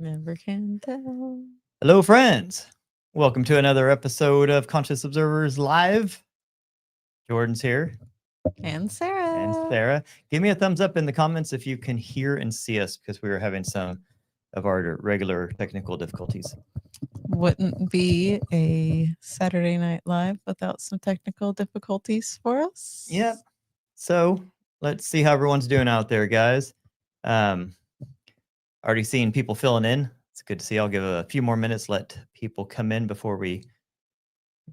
Never can tell. Hello, friends. Welcome to another episode of Conscious Observers Live. Jordan's here. And Sarah. And Sarah. Give me a thumbs up in the comments if you can hear and see us because we were having some of our regular technical difficulties. Wouldn't be a Saturday Night Live without some technical difficulties for us. Yep. So let's see how everyone's doing out there, guys. Already seeing people filling in. It's good to see. I'll give a few more minutes, let people come in before we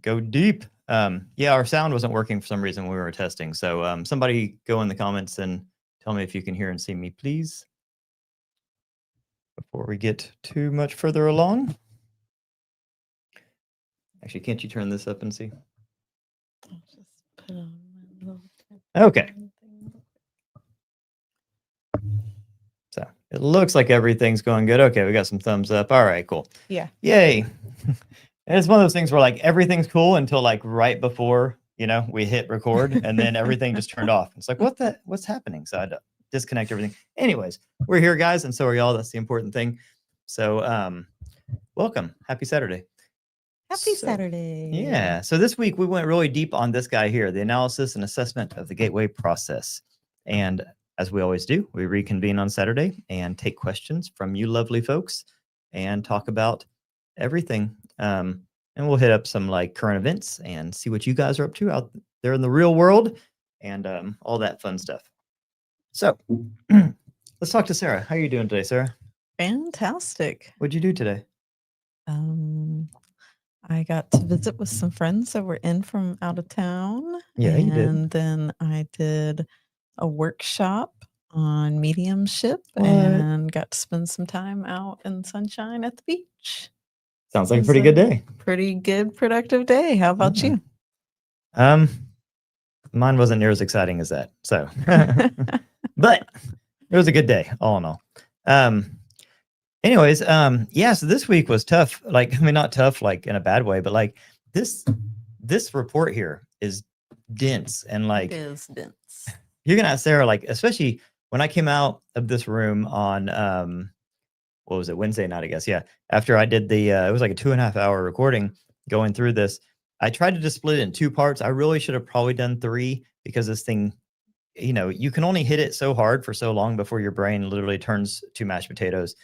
go deep. Yeah, our sound wasn't working for some reason when we were testing. So somebody go in the comments and tell me if you can hear and see me, please. Before we get too much further along. Actually, can't you turn this up and see? I'll just put on my little Okay. So it looks like everything's going good. Okay, we got some thumbs up. All right, cool. Yeah. Yay. And it's one of those things where like everything's cool until like right before, we hit record and then everything just turned off. It's like, what's happening? So I had to disconnect everything. Anyways, we're here, guys, and so are y'all. That's the important thing. So welcome. Happy Saturday. Happy Saturday. Yeah. So this week we went really deep on this guy here, the analysis and assessment of the gateway process. And as we always do, we reconvene on Saturday and take questions from you lovely folks and talk about everything. And we'll hit up some like current events and see what you guys are up to out there in the real world and all that fun stuff. So let's talk to Sarah. How are you doing today, Sarah? Fantastic. What'd you do today? I got to visit with some friends that were in from out of town. Yeah, you did. And then I did a workshop on mediumship What? and got to spend some time out in sunshine at the beach. Sounds like a pretty good day. Pretty good, productive day. How about you? Mine wasn't near as exciting as that. So, but it was a good day, all in all. Anyways, yeah, so this week was tough. Like, I mean, not tough, like in a bad way, but like this report here is dense and like It is dense. you're gonna ask Sarah, like, especially when I came out of this room on what was it, Wednesday night, I guess. Yeah. After I did the it was like a 2.5 hour recording going through this. I tried to just split it in 2 parts. I really should have probably done 3 because this thing, you can only hit it so hard for so long before your brain literally turns to mashed potatoes.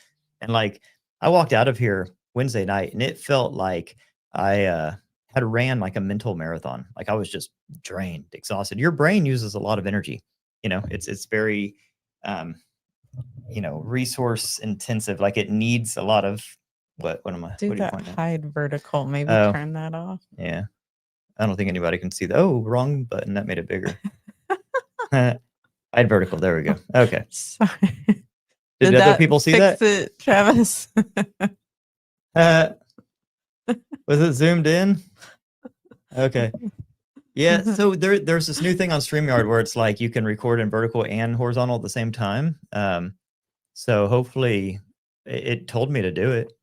And like I walked out of here Wednesday night and it felt like I had ran like a mental marathon. Like I was just drained, exhausted. Your brain uses a lot of energy. It's very resource intensive. Like it needs a lot of what am I? Do what are you that pointing at? hide vertical. Maybe turn that off. Yeah. I don't think anybody can see that. Oh, wrong button. That made it bigger. Hide vertical. There we go. Okay. Sorry. Did other people see that? Fix it, Travis. Was it zoomed in? Okay. Yeah. So there's this new thing on StreamYard where it's like you can record in vertical and horizontal at the same time. So hopefully it told me to do it,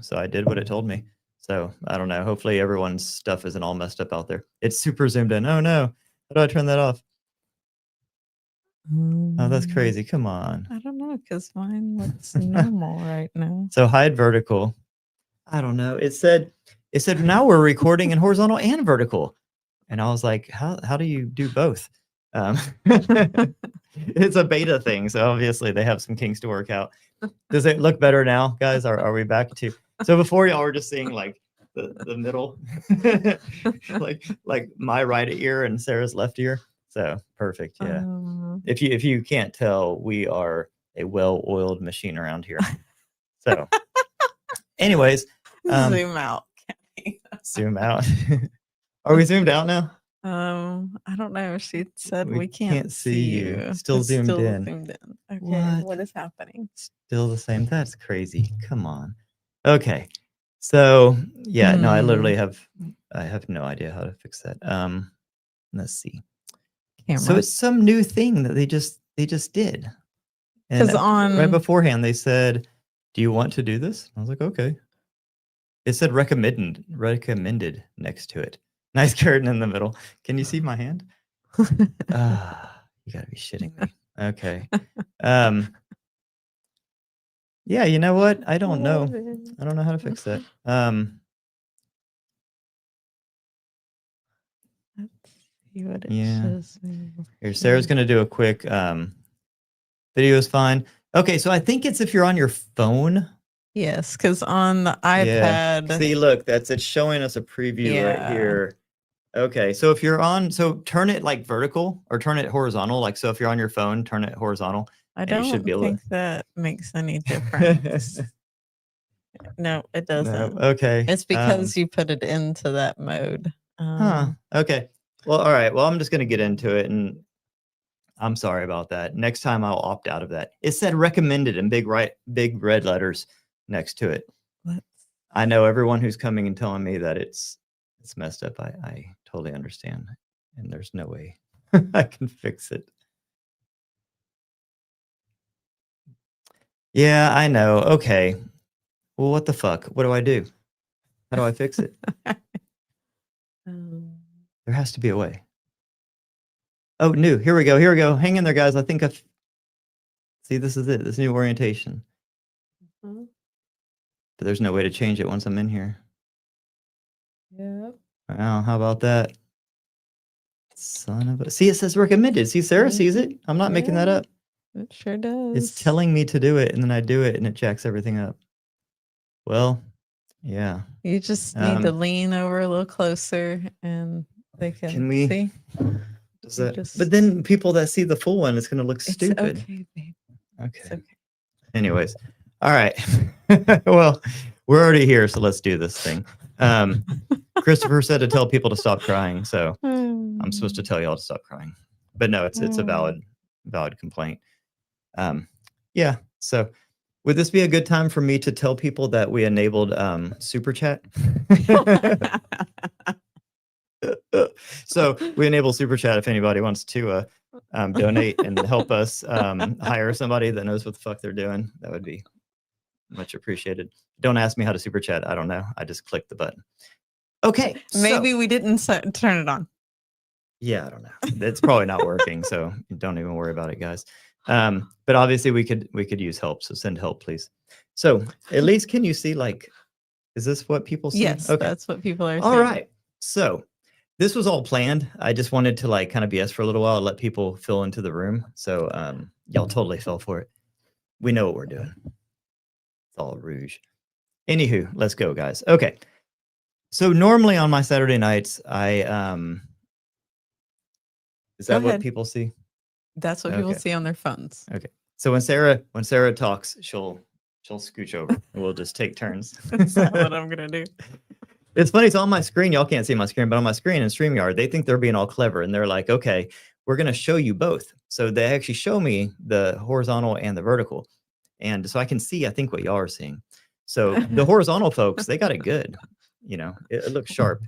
so I did what it told me. So I don't know. Hopefully everyone's stuff isn't all messed up out there. It's super zoomed in. Oh no. How do I turn that off? Oh, that's crazy. Come on. I don't know because mine looks normal right now. So hide vertical. I don't know. It said now we're recording in horizontal and vertical. And I was like, how do you do both? It's a beta thing. So obviously they have some kinks to work out. Does it look better now, guys? Are we back to? So before y'all were just seeing like the middle, like my right ear and Sarah's left ear. So perfect. Yeah. If you can't tell, we are a well-oiled machine around here. So anyways, zoom out. Zoom out. Are we zoomed out now? I don't know. She said we can't see you. Still zoomed in. Okay, what is happening? Still the same. That's crazy. Come on. Okay. So yeah, no, I literally have no idea how to fix that. Let's see. Camera. So it's some new thing that they just did. And right beforehand they said, "Do you want to do this?" I was like, "Okay." It said recommended next to it. Nice curtain in the middle. Can you see my hand? You gotta be shitting me. Okay. Yeah, you know what? I don't know. Love it. I don't know how to fix that. Let's see what it Yeah. shows me. Here, Sarah's gonna do a quick video is fine. Okay, so I think it's if you're on your phone. Yes, because on the Yeah. iPad, See, look, it's showing us a preview right Yeah. here. Okay, so if you're on, so turn it like vertical or turn it horizontal. Like, so if you're on your phone, turn it horizontal. I and you should don't be able think that makes any difference. No, it No, doesn't. okay. It's because you put it into that mode. Huh. Okay. Well, all right. Well, I'm just gonna get into it, and I'm sorry about that. Next time I'll opt out of that. It said recommended in big red letters next to it. Let's I know everyone who's coming and telling me that it's messed up. I totally understand, and there's no way I can fix it. Yeah, I know. Okay. Well, what the fuck? What do I do? How do I fix it? There has to be a way. Oh, new. Here we go. Here we go. Hang in there, guys. I think I've see. This is it. This new orientation. Mhm. But there's no way to change it once I'm in here. Yep. Wow, how about that? Son of a... See, it says recommended. See, Sarah sees it. I'm not making that Yeah. up. It sure does. It's telling me to do it, and then I do it, and it jacks everything up. Well, yeah. You just need to lean over a little closer, and they can we- see. Does You that... just- But then people that see the full one, it's going to look It's stupid. okay, babe. Okay. It's okay. Anyways, all right. Well, we're already here, so let's do this thing. Christopher said to tell people to stop crying, so I'm supposed to tell y'all to stop crying. But no, it's a valid complaint. Yeah. So would this be a good time for me to tell people that we enabled super chat? So we enable super chat if anybody wants to donate and help us hire somebody that knows what the fuck they're doing. That would be much appreciated. Don't ask me how to super chat. I don't know. I just clicked the button. Okay. Maybe we didn't turn it on. Yeah, I don't know. It's probably not working, so don't even worry about it, guys. But obviously we could use help, so send help, please. So at least can you see, like, is this what people see? Yes, okay. That's what people are All saying. right. So this was all planned. I just wanted to like kind of BS for a little while and let people fill into the room. So y'all totally fell for it. We know what we're doing. It's all rouge. Anywho, let's go, guys. Okay. So normally on my Saturday nights, I is that what people see? That's what people see on their phones. Okay. So when Sarah talks, she'll scooch over and we'll just take turns. That's not what I'm gonna do. It's funny. It's on my screen. Y'all can't see my screen, but on my screen in StreamYard, they think they're being all clever and they're like, okay, we're going to show you both. So they actually show me the horizontal and the vertical. And so I can see, I think, what y'all are seeing. So the horizontal folks, they got it good. You know, it looks sharp.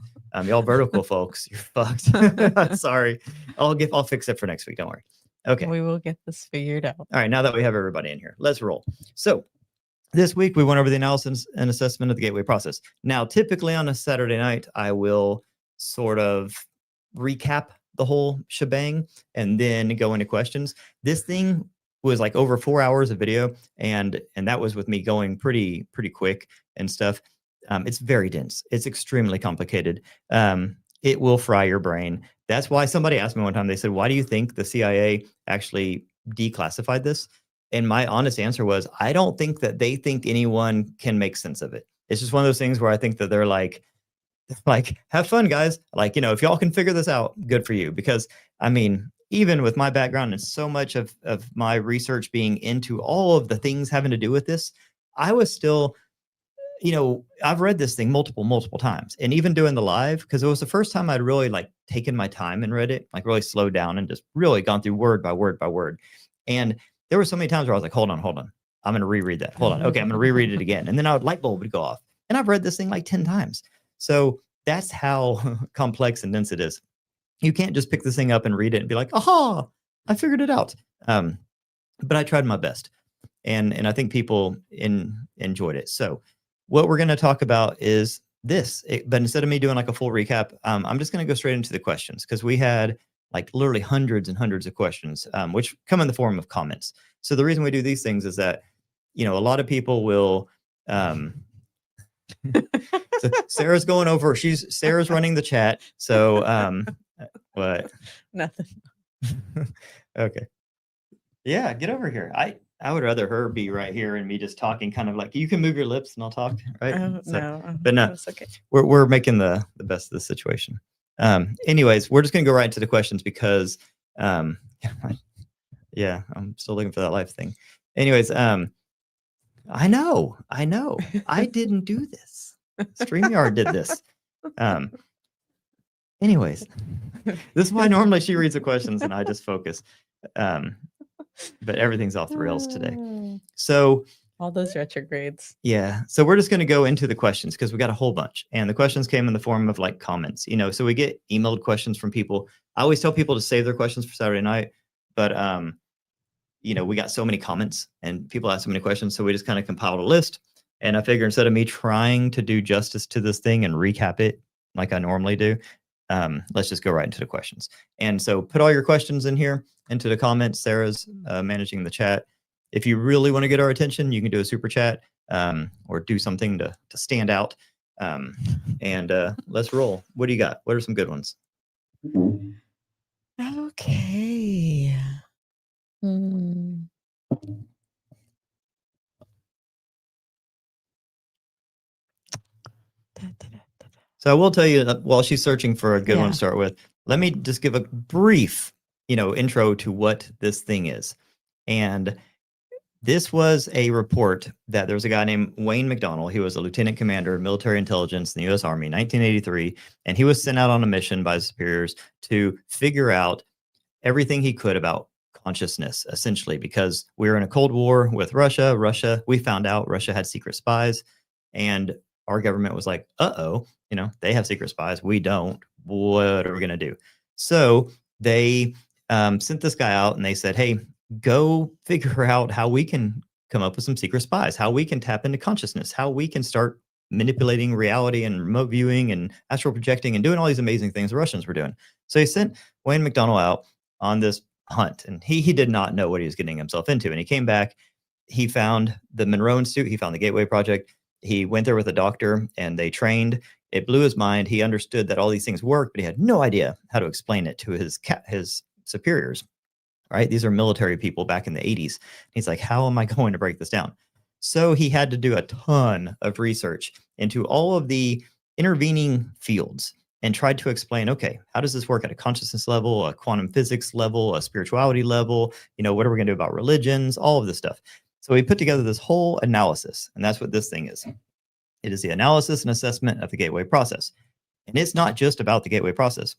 Y'all vertical folks, you're fucked. Sorry. I'll fix it for next week. Don't worry. Okay. We will get this figured out. All right. Now that we have everybody in here, let's roll. So this week, we went over the analysis and assessment of the gateway process. Now, typically on a Saturday night, I will sort of recap the whole shebang and then go into questions. This thing was like over 4 hours of video, and that was with me going pretty quick and stuff. It's very dense. It's extremely complicated. It will fry your brain. That's why somebody asked me one time, they said, why do you think the CIA actually declassified this? And my honest answer was, I don't think that they think anyone can make sense of it. It's just one of those things where I think that they're like, have fun, guys. Like, you know, if y'all can figure this out, good for you. Because I mean, even with my background and so much of my research being into all of the things having to do with this, I was still, you know, I've read this thing multiple times. And even doing the live, because it was the first time I'd really like taken my time and read it, like really slowed down and just really gone through word by word by word. And there were so many times where I was like, hold on. I'm going to reread that. Hold on. Okay. I'm going to reread it again. And then light bulb would go off. And I've read this thing like 10 times. So that's how complex and dense it is. You can't just pick this thing up and read it and be like, aha, I figured it out. But I tried my best. And I think people enjoyed it. So what we're going to talk about is this. But instead of me doing like a full recap, I'm just going to go straight into the questions, because we had like literally hundreds and hundreds of questions, which come in the form of comments. So the reason we do these things is that you know, a lot of people will. So Sarah's going over. Sarah's running the chat. So what? Nothing. Okay. Yeah, get over here. I would rather her be right here and me just talking, kind of like you can move your lips and I'll talk, right? But no, it's okay. We're making the best of the situation. Anyways, we're just gonna go right into the questions because yeah, I'm still looking for that life thing. Anyways, I know. I didn't do this. StreamYard did this. Anyways, this is why normally she reads the questions and I just focus. But everything's off the rails today. So all those retrogrades. Yeah. So we're just going to go into the questions because we got a whole bunch. And the questions came in the form of like comments, you know, so we get emailed questions from people. I always tell people to save their questions for Saturday night, but you know, we got so many comments and people ask so many questions. So we just kind of compiled a list. And I figure instead of me trying to do justice to this thing and recap it like I normally do, let's just go right into the questions. And so put all your questions in here into the comments. Sarah's managing the chat. If you really want to get our attention, you can do a super chat or do something to stand out. And let's roll. What do you got? What are some good ones? Okay. So I will tell you that while she's searching for a good one to start with, let me just give a brief, you know, intro to what this thing is. And this was a report that there was a guy named Wayne McDonnell. He was a lieutenant commander of military intelligence in the U.S. Army in 1983, and he was sent out on a mission by his superiors to figure out everything he could about consciousness, essentially, because we were in a Cold War with Russia. We found out Russia had secret spies, and our government was like, uh-oh, you know, they have secret spies. We don't. What are we going to do? So they sent this guy out and they said, hey, go figure out how we can come up with some secret spies, how we can tap into consciousness, how we can start manipulating reality and remote viewing and astral projecting and doing all these amazing things the Russians were doing. So he sent Wayne McDonnell out on this hunt, and he did not know what he was getting himself into. And he came back, he found the Monroe Institute, he found the Gateway Project. He went there with a doctor and they trained. It blew his mind. He understood that all these things work, but he had no idea how to explain it to his superiors. Right? These are military people back in the 80s. He's like, how am I going to break this down? So he had to do a ton of research into all of the intervening fields and tried to explain, okay, how does this work at a consciousness level, a quantum physics level, a spirituality level? You know, what are we going to do about religions? All of this stuff. So he put together this whole analysis, and that's what this thing is. It is the analysis and assessment of the gateway process. And it's not just about the gateway process.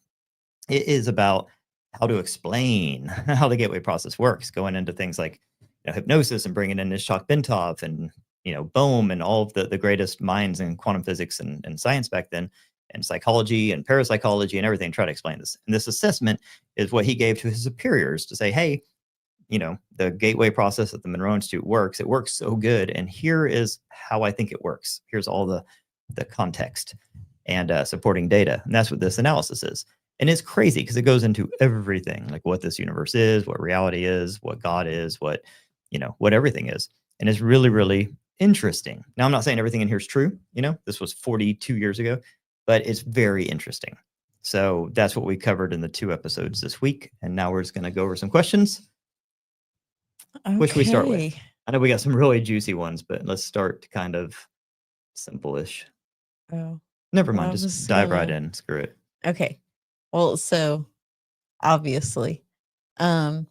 It is about how to explain how the gateway process works, going into things like, you know, hypnosis and bringing in Ishak Bentov and, you know, Bohm and all of the greatest minds in quantum physics and science back then, and psychology and parapsychology and everything, try to explain this. And this assessment is what he gave to his superiors to say, hey, you know, the gateway process at the Monroe Institute works. It works so good. And here is how I think it works. Here's all the context and supporting data. And that's what this analysis is. And it's crazy because it goes into everything, like what this universe is, what reality is, what God is, what, you know, what everything is. And it's really, really interesting. Now, I'm not saying everything in here is true. You know, this was 42 years ago, but it's very interesting. So that's what we covered in the 2 episodes this week. And now we're just going to go over some questions. Okay. Which we start with. I know we got some really juicy ones, but let's start kind of simple-ish. Oh. Never mind. Just dive right in. Screw it. Okay. Well, so obviously, how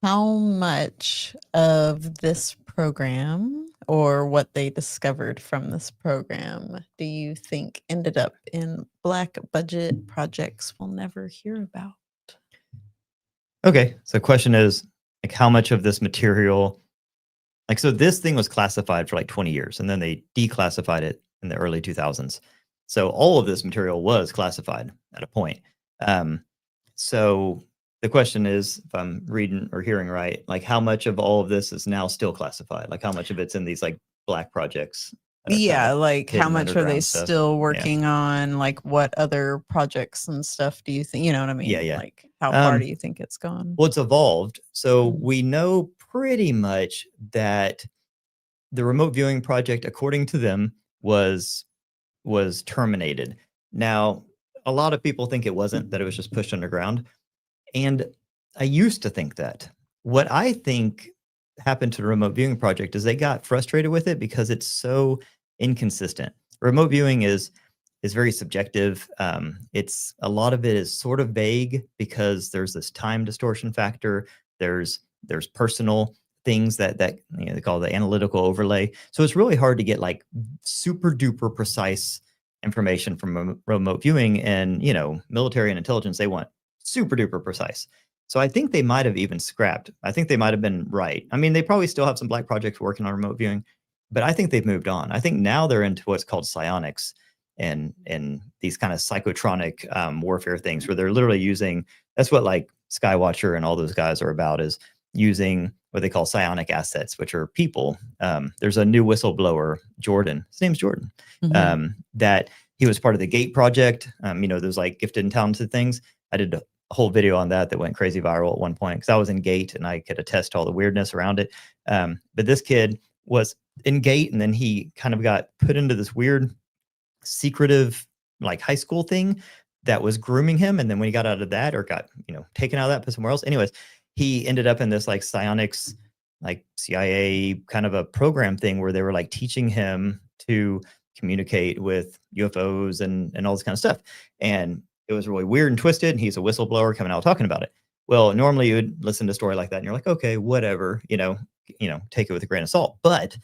much of this program or what they discovered from this program do you think ended up in black budget projects we'll never hear about? Okay. So the question is, like, how much of this material, like, so this thing was classified for like 20 years and then they declassified it in the early 2000s. So all of this material was classified at a point. So the question is, if I'm reading or hearing right, like how much of all of this is now still classified? Like how much of it's in these like black projects? Yeah, like how much are they still working on? Like what other projects and stuff do you think, you know what I mean? Yeah. Like how far do you think it's gone? Well, it's evolved. So we know pretty much that the remote viewing project, according to them, was terminated. Now, a lot of people think it wasn't, that it was just pushed underground. And I used to think that. What I think happened to the remote viewing project is they got frustrated with it because it's so inconsistent. Remote viewing is very subjective. It's a lot of it is sort of vague because there's this time distortion factor. There's personal things that they call the analytical overlay. So it's really hard to get like super duper precise information from remote viewing. And military and intelligence, they want super duper precise. So I think they might have even scrapped. I think they might have been right. I mean, they probably still have some black projects working on remote viewing, but I think they've moved on. I think now they're into what's called psionics and these kind of psychotronic warfare things where they're literally using, that's what like Skywatcher and all those guys are about, is using what they call psionic assets, which are people. There's a new whistleblower, Jordan. His name's Jordan. That he was part of the Gate project. Those like gifted and talented things. I did a whole video on that went crazy viral at one point because I was in Gate and I could attest to all the weirdness around it. But this kid was in Gate and then he kind of got put into this weird secretive like high school thing that was grooming him. And then when he got out of that or got, taken out of that, put somewhere else. Anyways, he ended up in this like psionics, like CIA kind of a program thing where they were like teaching him to communicate with UFOs and all this kind of stuff. And it was really weird and twisted. And he's a whistleblower coming out talking about it. Well, normally you would listen to a story like that and you're like, okay, whatever, take it with a grain of salt. But,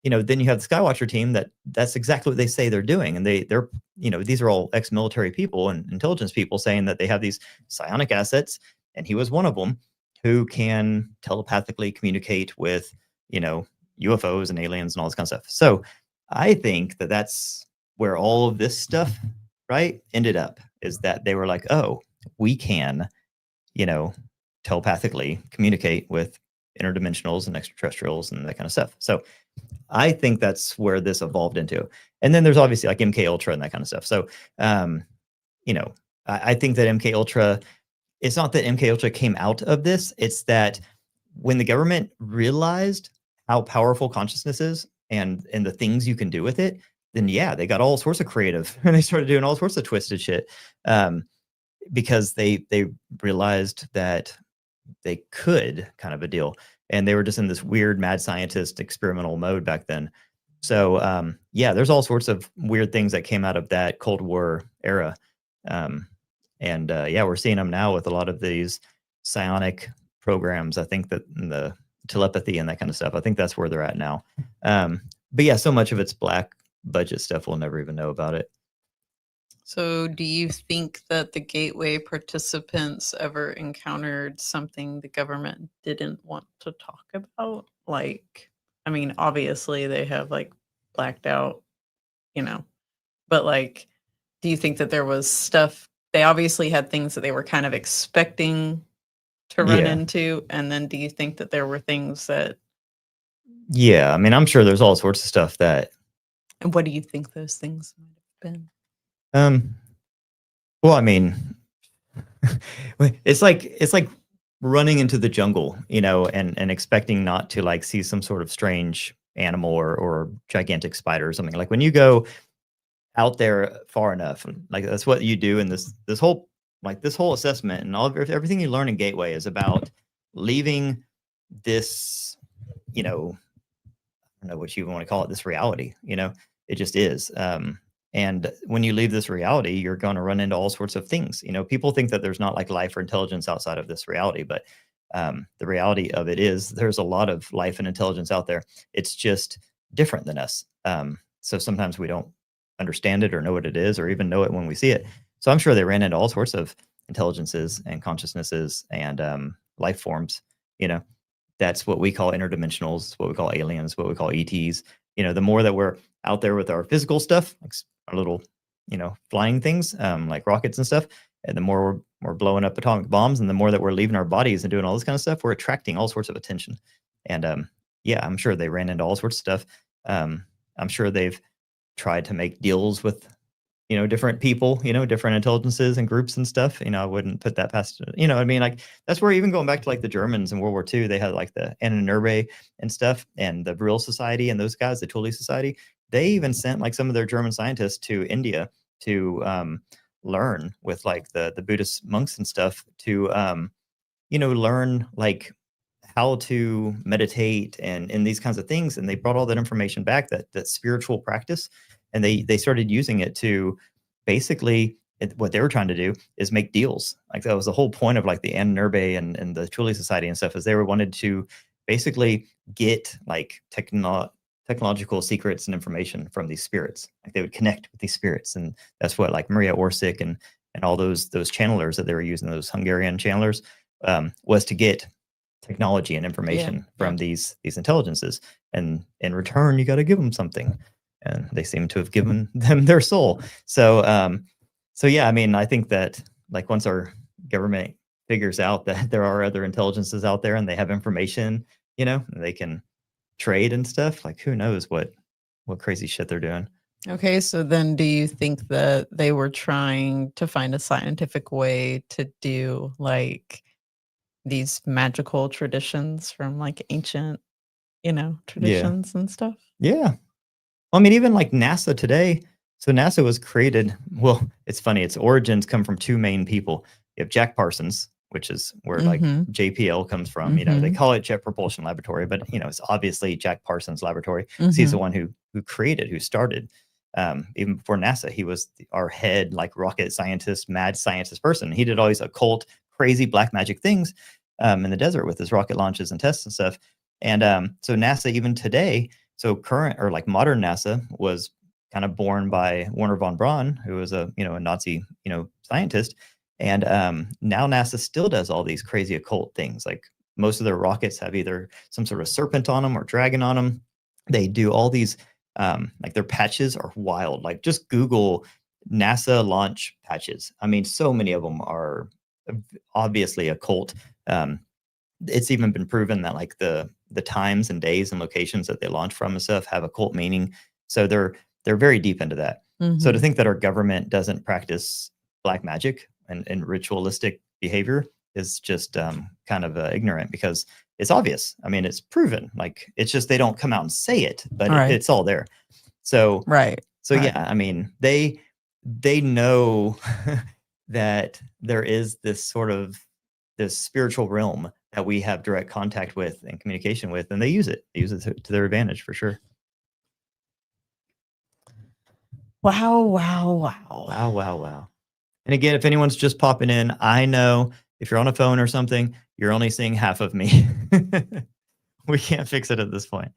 then you have the Skywatcher team that's exactly what they say they're doing. And they're, these are all ex-military people and intelligence people saying that they have these psionic assets. And he was one of them who can telepathically communicate with, UFOs and aliens and all this kind of stuff. So I think that that's where all of this stuff, right, ended up, is that they were like, oh, we can, telepathically communicate with interdimensionals and extraterrestrials and that kind of stuff. So I think that's where this evolved into. And then there's obviously like MK Ultra and that kind of stuff. So, I think that MK Ultra, it's not that MK Ultra came out of this. It's that when the government realized how powerful consciousness is and the things you can do with it, then yeah, they got all sorts of creative and they started doing all sorts of twisted shit. Because they realized that they could, kind of a deal. And they were just in this weird mad scientist experimental mode back then. So there's all sorts of weird things that came out of that Cold War era. We're seeing them now with a lot of these psionic programs. I think that the telepathy and that kind of stuff, I think that's where they're at now. But yeah, so much of it's black budget stuff, we'll never even know about it. So do you think that the Gateway participants ever encountered something the government didn't want to talk about? Like, I mean, obviously they have like blacked out, but like, do you think that there was stuff, they obviously had things that they were kind of expecting to run into? And then do you think that there were things that... Yeah, I mean, I'm sure there's all sorts of stuff that... And what do you think those things might have been? Well, I mean, it's like running into the jungle, and expecting not to like see some sort of strange animal or gigantic spider or something. Like when you go out there far enough, like that's what you do in this whole assessment and everything you learn in Gateway is about leaving this, I don't know what you want to call it, this reality, it just is. And when you leave this reality, you're going to run into all sorts of things. People think that there's not like life or intelligence outside of this reality, but the reality of it is there's a lot of life and intelligence out there. It's just different than us. So sometimes we don't understand it or know what it is or even know it when we see it. So I'm sure they ran into all sorts of intelligences and consciousnesses and life forms. That's what we call interdimensionals, what we call aliens, what we call ETs. The more that we're out there with our physical stuff, like our little, flying things, like rockets and stuff, and the more we're blowing up atomic bombs, and the more that we're leaving our bodies and doing all this kind of stuff, we're attracting all sorts of attention. And I'm sure they ran into all sorts of stuff. I'm sure they've tried to make deals with different people, different intelligences and groups and stuff. I wouldn't put that past, what I mean, like that's where even going back to like the Germans in World War II, they had like the Ahnenerbe and stuff and the Vril Society and those guys, the Thule Society. They even sent like some of their German scientists to India to learn with like the Buddhist monks and stuff to learn like how to meditate and these kinds of things. And they brought all that information back, that spiritual practice, and they started using it to basically what they were trying to do is make deals. Like that was the whole point of like the Ahnenerbe and the Thule Society and stuff, is they wanted to basically get like technological secrets and information from these spirits. Like they would connect with these spirits, and that's what like Maria Orsic and all those channelers that they were using, those Hungarian channelers, was to get technology and information from these intelligences, and in return you got to give them something, and they seem to have given them their soul. So yeah, I mean, I think that like once our government figures out that there are other intelligences out there and they have information, they can trade and stuff, like who knows what crazy shit they're doing. Okay, so then do you think that they were trying to find a scientific way to do like these magical traditions from like ancient, traditions and stuff? Yeah. I mean, even like NASA today. So NASA was created, well, it's funny, its origins come from two main people. You have Jack Parsons, which is where like JPL comes from. They call it Jet Propulsion Laboratory, but it's obviously Jack Parsons Laboratory. He's the one who started. Even before NASA, he was our head like rocket scientist, mad scientist person. He did all these occult, crazy black magic things in the desert with his rocket launches and tests and stuff. And so NASA, even today, so current or like modern NASA was kind of born by Werner von Braun, who was a Nazi scientist. And now NASA still does all these crazy occult things. Like most of their rockets have either some sort of serpent on them or dragon on them. They do all these like their patches are wild. Like just Google NASA launch patches. I mean, so many of them are obviously occult. It's even been proven that like the times and days and locations that they launch from and stuff have occult meaning. So they're very deep into that. So to think that our government doesn't practice black magic and ritualistic behavior is just kind of ignorant, because it's obvious. I mean, it's proven. Like it's just they don't come out and say it, but it's all there. So yeah, I mean, they know that there is this sort of this spiritual realm that we have direct contact with and communication with, and they use it. They use it to their advantage for sure. Wow. And again, if anyone's just popping in, I know if you're on a phone or something, you're only seeing half of me. We can't fix it at this point.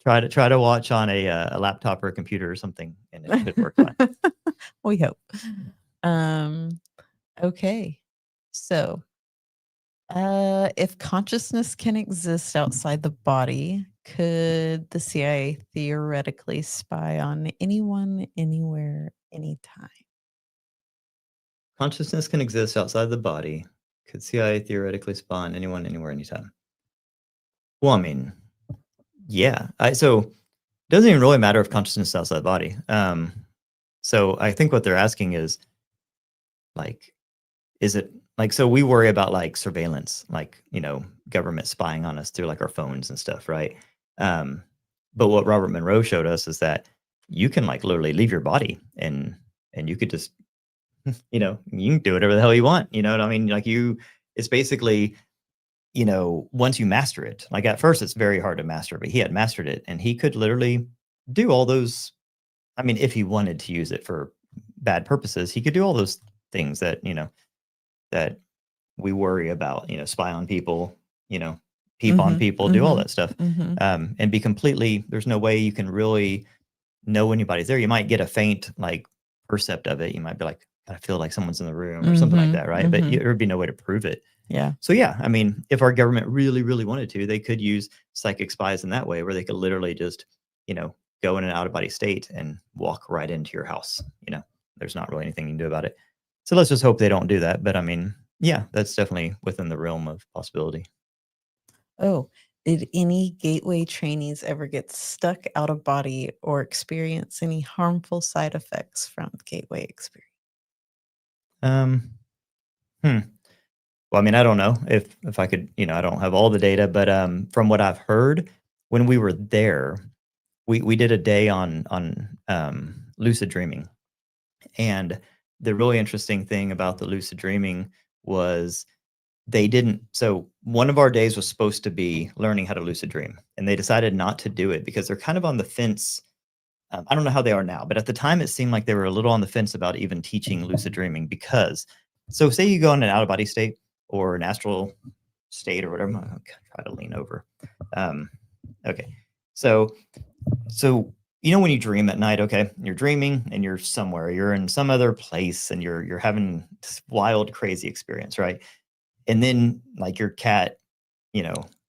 Try to watch on a laptop or a computer or something, and it should work fine. We hope. Okay. So, if consciousness can exist outside the body, could the CIA theoretically spy on anyone, anywhere, anytime? Consciousness can exist outside the body. Could CIA theoretically spy on anyone, anywhere, anytime? Well, I mean, yeah. So it doesn't even really matter if consciousness is outside the body. So I think what they're asking is, like, is it like, so we worry about like surveillance, like, government spying on us through like our phones and stuff, right? But what Robert Monroe showed us is that you can like literally leave your body and you could just, you can do whatever the hell you want. You know what I mean? Like it's basically, once you master it, like at first it's very hard to master, but he had mastered it and he could literally do all those. I mean, if he wanted to use it for bad purposes, he could do all those things that, that we worry about, spy on people, peep on people, do all that stuff. And be completely, there's no way you can really know anybody's there. You might get a faint like percept of it. You might be like, I feel like someone's in the room or something like that, right? But there'd be no way to prove it. Yeah. So yeah, I mean, if our government really, really wanted to, they could use psychic spies in that way, where they could literally just, go in an out of body state and walk right into your house. There's not really anything you can do about it. So let's just hope they don't do that. But I mean, yeah, that's definitely within the realm of possibility. Oh, Did any gateway trainees ever get stuck out of body or experience any harmful side effects from gateway experience? Um, hmm. Well, I mean, I don't know if I could, I don't have all the data, but from what I've heard, when we were there, we did a day on lucid dreaming, and the really interesting thing about the lucid dreaming was they didn't. So one of our days was supposed to be learning how to lucid dream, and they decided not to do it because they're kind of on the fence. I don't know how they are now, but at the time it seemed like they were a little on the fence about even teaching lucid dreaming because, so say you go in an out of body state or an astral state or whatever. I'll try to lean over. Okay, so when you dream at night, okay, you're dreaming and you're somewhere, you're in some other place, and you're having this wild, crazy experience, right? And then like your cat,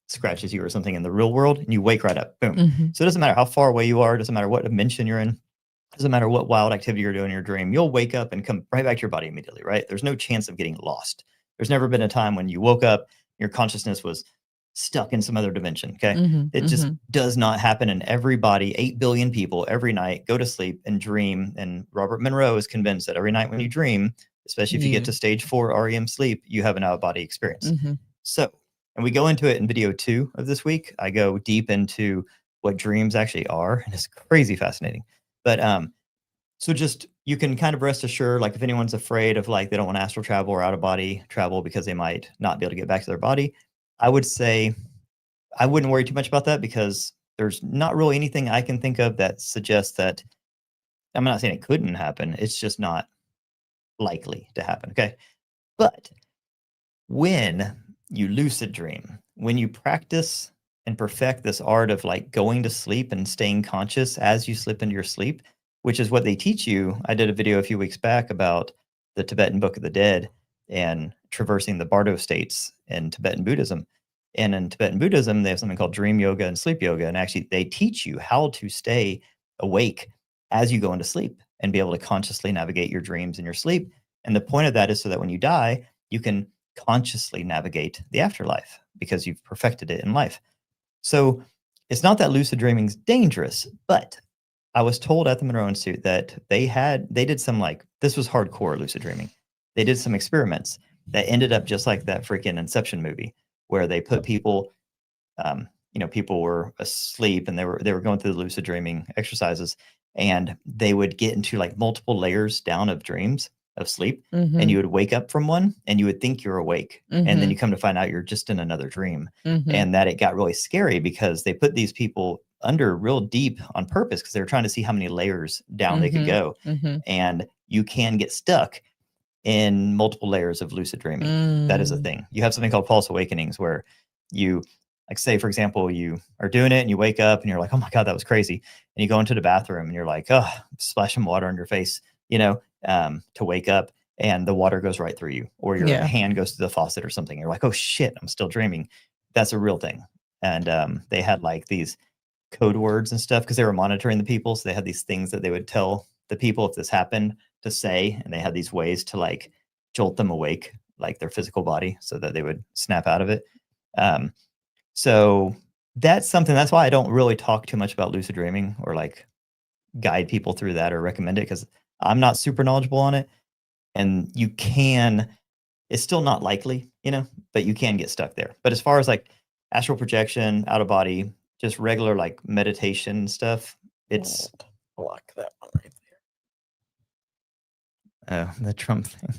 scratches you or something in the real world, and you wake right up. Boom. Mhm. So it doesn't matter how far away you are, it doesn't matter what dimension you're in, it doesn't matter what wild activity you're doing in your dream, you'll wake up and come right back to your body immediately, right? There's no chance of getting lost. There's never been a time when you woke up, your consciousness was stuck in some other dimension. Okay. Mhm, It just mhm. does not happen. And everybody, 8 billion people every night go to sleep and dream. And Robert Monroe is convinced that every night when you dream, especially if you get to stage 4 REM sleep, you have an out of body experience. Mhm. So, and we go into it in video 2 of this week. I go deep into what dreams actually are, and it's crazy fascinating. But so just you can kind of rest assured, like if anyone's afraid of like they don't want astral travel or out of body travel because they might not be able to get back to their body, I would say I wouldn't worry too much about that because there's not really anything I can think of that suggests that. I'm not saying it couldn't happen. It's just not likely to happen. Okay. But when you lucid dream, when you practice and perfect this art of like going to sleep and staying conscious as you slip into your sleep, which is what they teach you. I did a video a few weeks back about the Tibetan Book of the Dead and traversing the Bardo states in Tibetan Buddhism. And in Tibetan Buddhism, they have something called dream yoga and sleep yoga. And actually, they teach you how to stay awake as you go into sleep and be able to consciously navigate your dreams in your sleep. And the point of that is so that when you die, you can consciously navigate the afterlife because you've perfected it in life. So it's not that lucid dreaming is dangerous, but I was told at the Monroe Institute that they did some like this was hardcore lucid dreaming. They did some experiments that ended up just like that freaking Inception movie where they put people, people were asleep and they were going through the lucid dreaming exercises, and they would get into like multiple layers down of dreams of sleep, and you would wake up from one and you would think you're awake, and then you come to find out you're just in another dream. And that it got really scary because they put these people under real deep on purpose because they were trying to see how many layers down they could go. And you can get stuck in multiple layers of lucid dreaming. That is a thing. You have something called false awakenings where you, like, say, for example, you are doing it and you wake up and you're like, oh my God, that was crazy. And you go into the bathroom and you're like, oh, splash some water on your face, to wake up, and the water goes right through you, or your hand goes to the faucet or something. You're like, oh shit, I'm still dreaming. That's a real thing. And they had like these code words and stuff because they were monitoring the people. So they had these things that they would tell the people if this happened to say, and they had these ways to like jolt them awake, like their physical body, so that they would snap out of it. So that's something. That's why I don't really talk too much about lucid dreaming or like guide people through that or recommend it, because I'm not super knowledgeable on it. And it's still not likely, but you can get stuck there. But as far as like astral projection, out of body, just regular like meditation stuff, it's block that one right there. the Trump thing.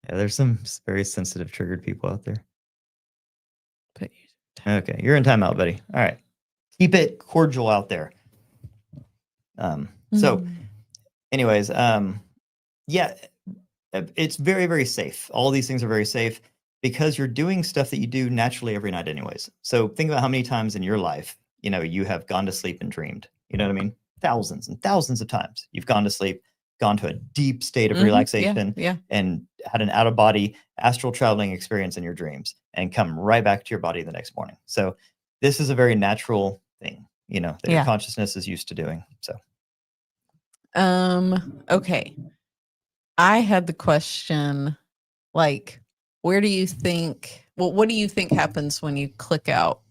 Yeah, there's some very sensitive, triggered people out there. Okay, you're in timeout, buddy. All right, keep it cordial out there. So, anyways, yeah, it's very, very safe. All these things are very safe because you're doing stuff that you do naturally every night, anyways. So think about how many times in your life, you have gone to sleep and dreamed. You know what I mean? Thousands and thousands of times you've gone to sleep, gone to a deep state of relaxation, and had an out of body astral traveling experience in your dreams and come right back to your body the next morning. So this is a very natural thing, that your consciousness is used to doing. So. Okay. I had the question, like, what do you think happens when you click out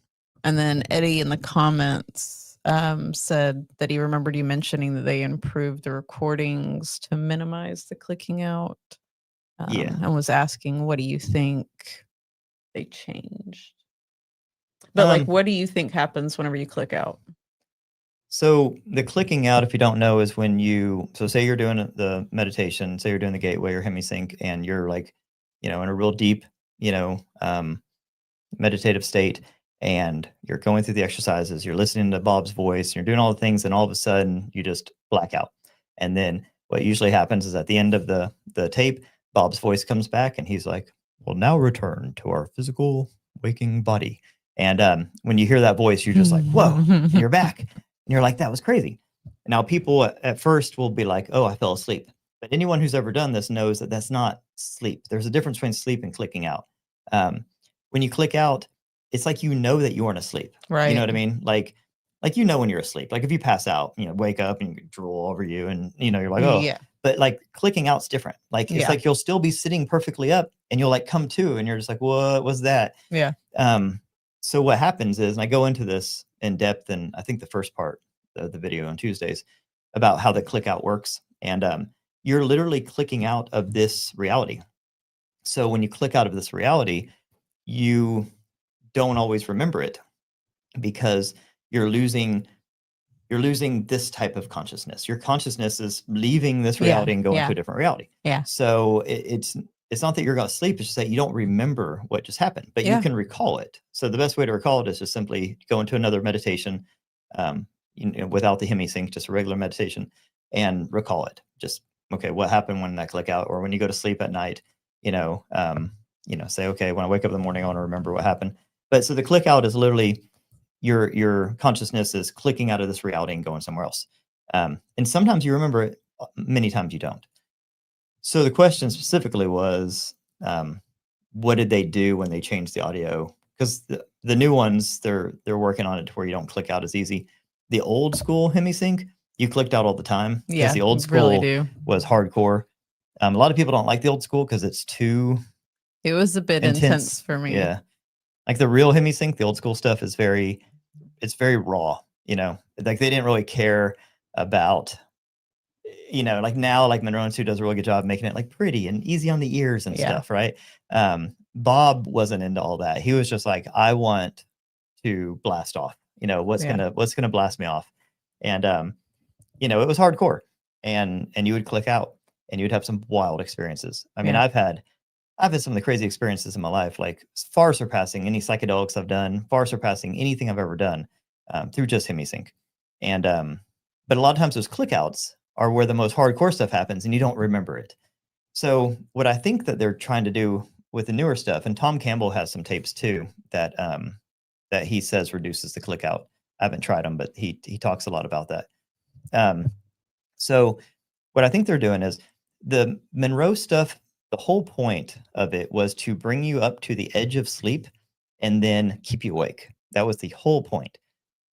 And then Eddie in the comments said that he remembered you mentioning that they improved the recordings to minimize the clicking out. And was asking, what do you think they changed? But like, what do you think happens whenever you click out? So the clicking out, if you don't know, is when so say you're doing the meditation, say you're doing the gateway or HemiSync, and you're like, in a real deep, meditative state, and you're going through the exercises, you're listening to Bob's voice, you're doing all the things, and all of a sudden you just black out. And then what usually happens is at the end of the tape, Bob's voice comes back and he's like, "Well, now return to our physical waking body." And when you hear that voice, you're just like, "Whoa," and you're back. And you're like, "That was crazy." Now, people at first will be like, "Oh, I fell asleep." But anyone who's ever done this knows that that's not sleep. There's a difference between sleep and clicking out. When you click out, it's like that you aren't asleep. Right. You know what I mean? Like when you're asleep. Like if you pass out, wake up and you drool over you and, you're like, "Oh." Yeah. But like clicking out's different. Like it's like you'll still be sitting perfectly up and you'll like come to and you're just like, "What was that?" Yeah. So what happens is, and I go into this in depth in I think the first part of the video on Tuesdays about how the click out works. And you're literally clicking out of this reality. So when you click out of this reality, you don't always remember it because you're losing this type of consciousness. Your consciousness is leaving this reality and going to a different reality. Yeah. So it's not that you're going to sleep. It's just that you don't remember what just happened, but you can recall it. So the best way to recall it is just simply go into another meditation, without the HemiSync, just a regular meditation, and recall it. Just, okay, what happened when that click out? Or when you go to sleep at night, say, okay, when I wake up in the morning, I want to remember what happened. But so the click out is literally your consciousness is clicking out of this reality and going somewhere else. And sometimes you remember it, many times you don't. So the question specifically was, what did they do when they changed the audio? Because the new ones, they're working on it to where you don't click out as easy. The old school HemiSync, you clicked out all the time. Yeah, the old school really was hardcore. A lot of people don't like the old school because it's too. It was a bit intense for me. Yeah, like the real HemiSync, the old school stuff is very raw. Like they didn't really care about. Like now, like Monroe Institute does a really good job making it like pretty and easy on the ears and stuff, right? Bob wasn't into all that. He was just like, I want to blast off. What's gonna blast me off? And it was hardcore. And you would click out and you'd have some wild experiences. I mean, I've had some of the crazy experiences in my life, like far surpassing any psychedelics I've done, far surpassing anything I've ever done, through just HemiSync. And but a lot of times those click outs are where the most hardcore stuff happens and you don't remember it. So what I think that they're trying to do with the newer stuff, and Tom Campbell has some tapes too that he says reduces the click out. I haven't tried them, but he talks a lot about that. So what I think they're doing is the Monroe stuff, the whole point of it was to bring you up to the edge of sleep and then keep you awake. That was the whole point.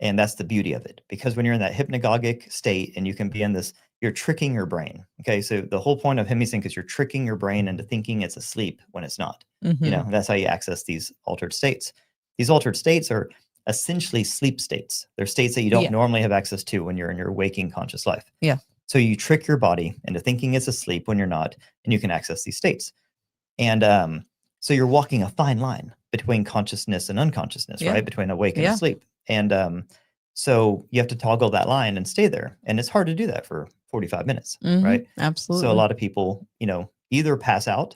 And that's the beauty of it, because when you're in that hypnagogic state and you can be in this, you're tricking your brain. Okay. So the whole point of HemiSync is you're tricking your brain into thinking it's asleep when it's not. That's how you access these altered states. These altered states are essentially sleep states. They're states that you don't normally have access to when you're in your waking conscious life. Yeah. So you trick your body into thinking it's asleep when you're not, and you can access these states. And so you're walking a fine line between consciousness and unconsciousness, right? Between awake and asleep. And so you have to toggle that line and stay there. And it's hard to do that for 45 minutes, right? Absolutely. So a lot of people, either pass out,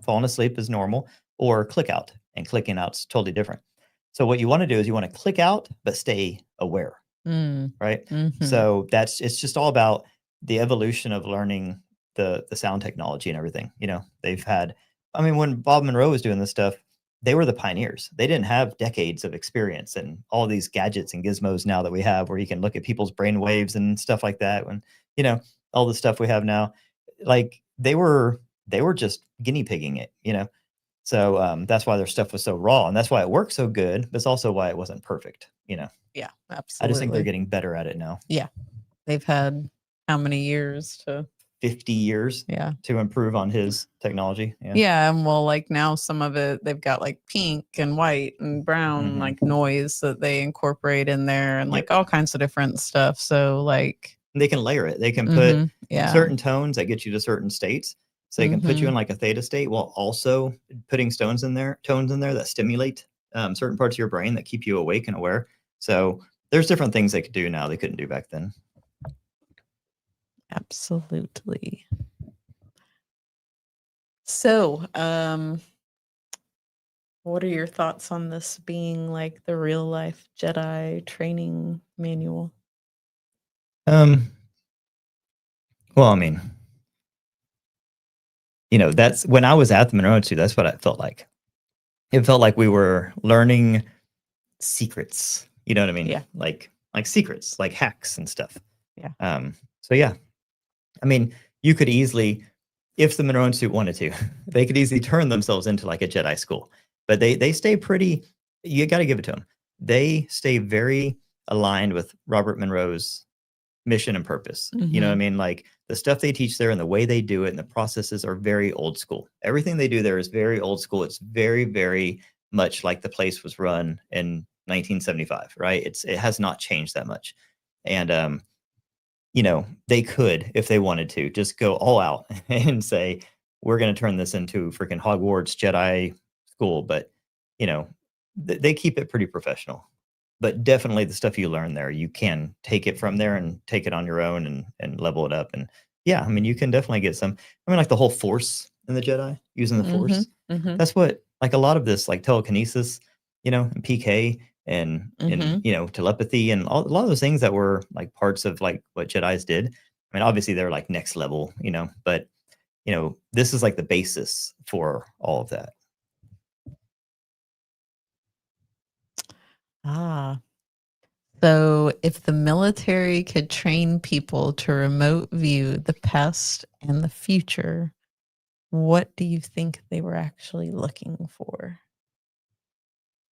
falling asleep is normal, or click out. And clicking out's totally different. So what you want to do is you want to click out, but stay aware, right? So it's just all about the evolution of learning the sound technology and everything. They've had, when Bob Monroe was doing this stuff, they were the pioneers. They didn't have decades of experience and all these gadgets and gizmos now that we have, where you can look at people's brain waves and stuff like that. When, all the stuff we have now, like they were just guinea pigging it, So that's why their stuff was so raw, and that's why it worked so good. But it's also why it wasn't perfect, Yeah, absolutely. I just think they're getting better at it now. Yeah. They've had how many years to 50 years Yeah. to improve on his technology. Yeah. Yeah. And well, like now some of it, they've got like pink and white and brown, Mhm. like noise that they incorporate in there and Yep. like all kinds of different stuff. So, like, They can layer it. They can put yeah. certain tones that get you to certain states. So they can put you in like a theta state while also putting tones in there that stimulate certain parts of your brain that keep you awake and aware. So there's different things they could do now they couldn't do back then. Absolutely. So, what are your thoughts on this being like the real life Jedi training manual? Well, I mean, that's when I was at the Monroe Institute, that's what it felt like. It felt like we were learning secrets. You know what I mean? Yeah. Like secrets, like hacks and stuff. Yeah. So yeah. I mean, you could easily, if the Monroe Institute wanted to, they could easily turn themselves into like a Jedi school. But they stay pretty, you got to give it to them. They stay very aligned with Robert Monroe's mission and purpose. You know what I mean? Like the stuff they teach there and the way they do it and the processes are very old school. Everything they do there is very old school. It's very, very much like the place was run in 1975, right? It has not changed that much. And they could, if they wanted to, just go all out and say, we're going to turn this into freaking Hogwarts Jedi school. But, they keep it pretty professional. But definitely the stuff you learn there, you can take it from there and take it on your own and level it up. And yeah, I mean, you can definitely get some, like the whole force in the Jedi, using the force. That's what, like a lot of this, like telekinesis, and PK and telepathy and a lot of those things that were like parts of like what Jedis did. I mean, obviously they're like next level, but this is like the basis for all of that. So if the military could train people to remote view the past and the future, what do you think they were actually looking for?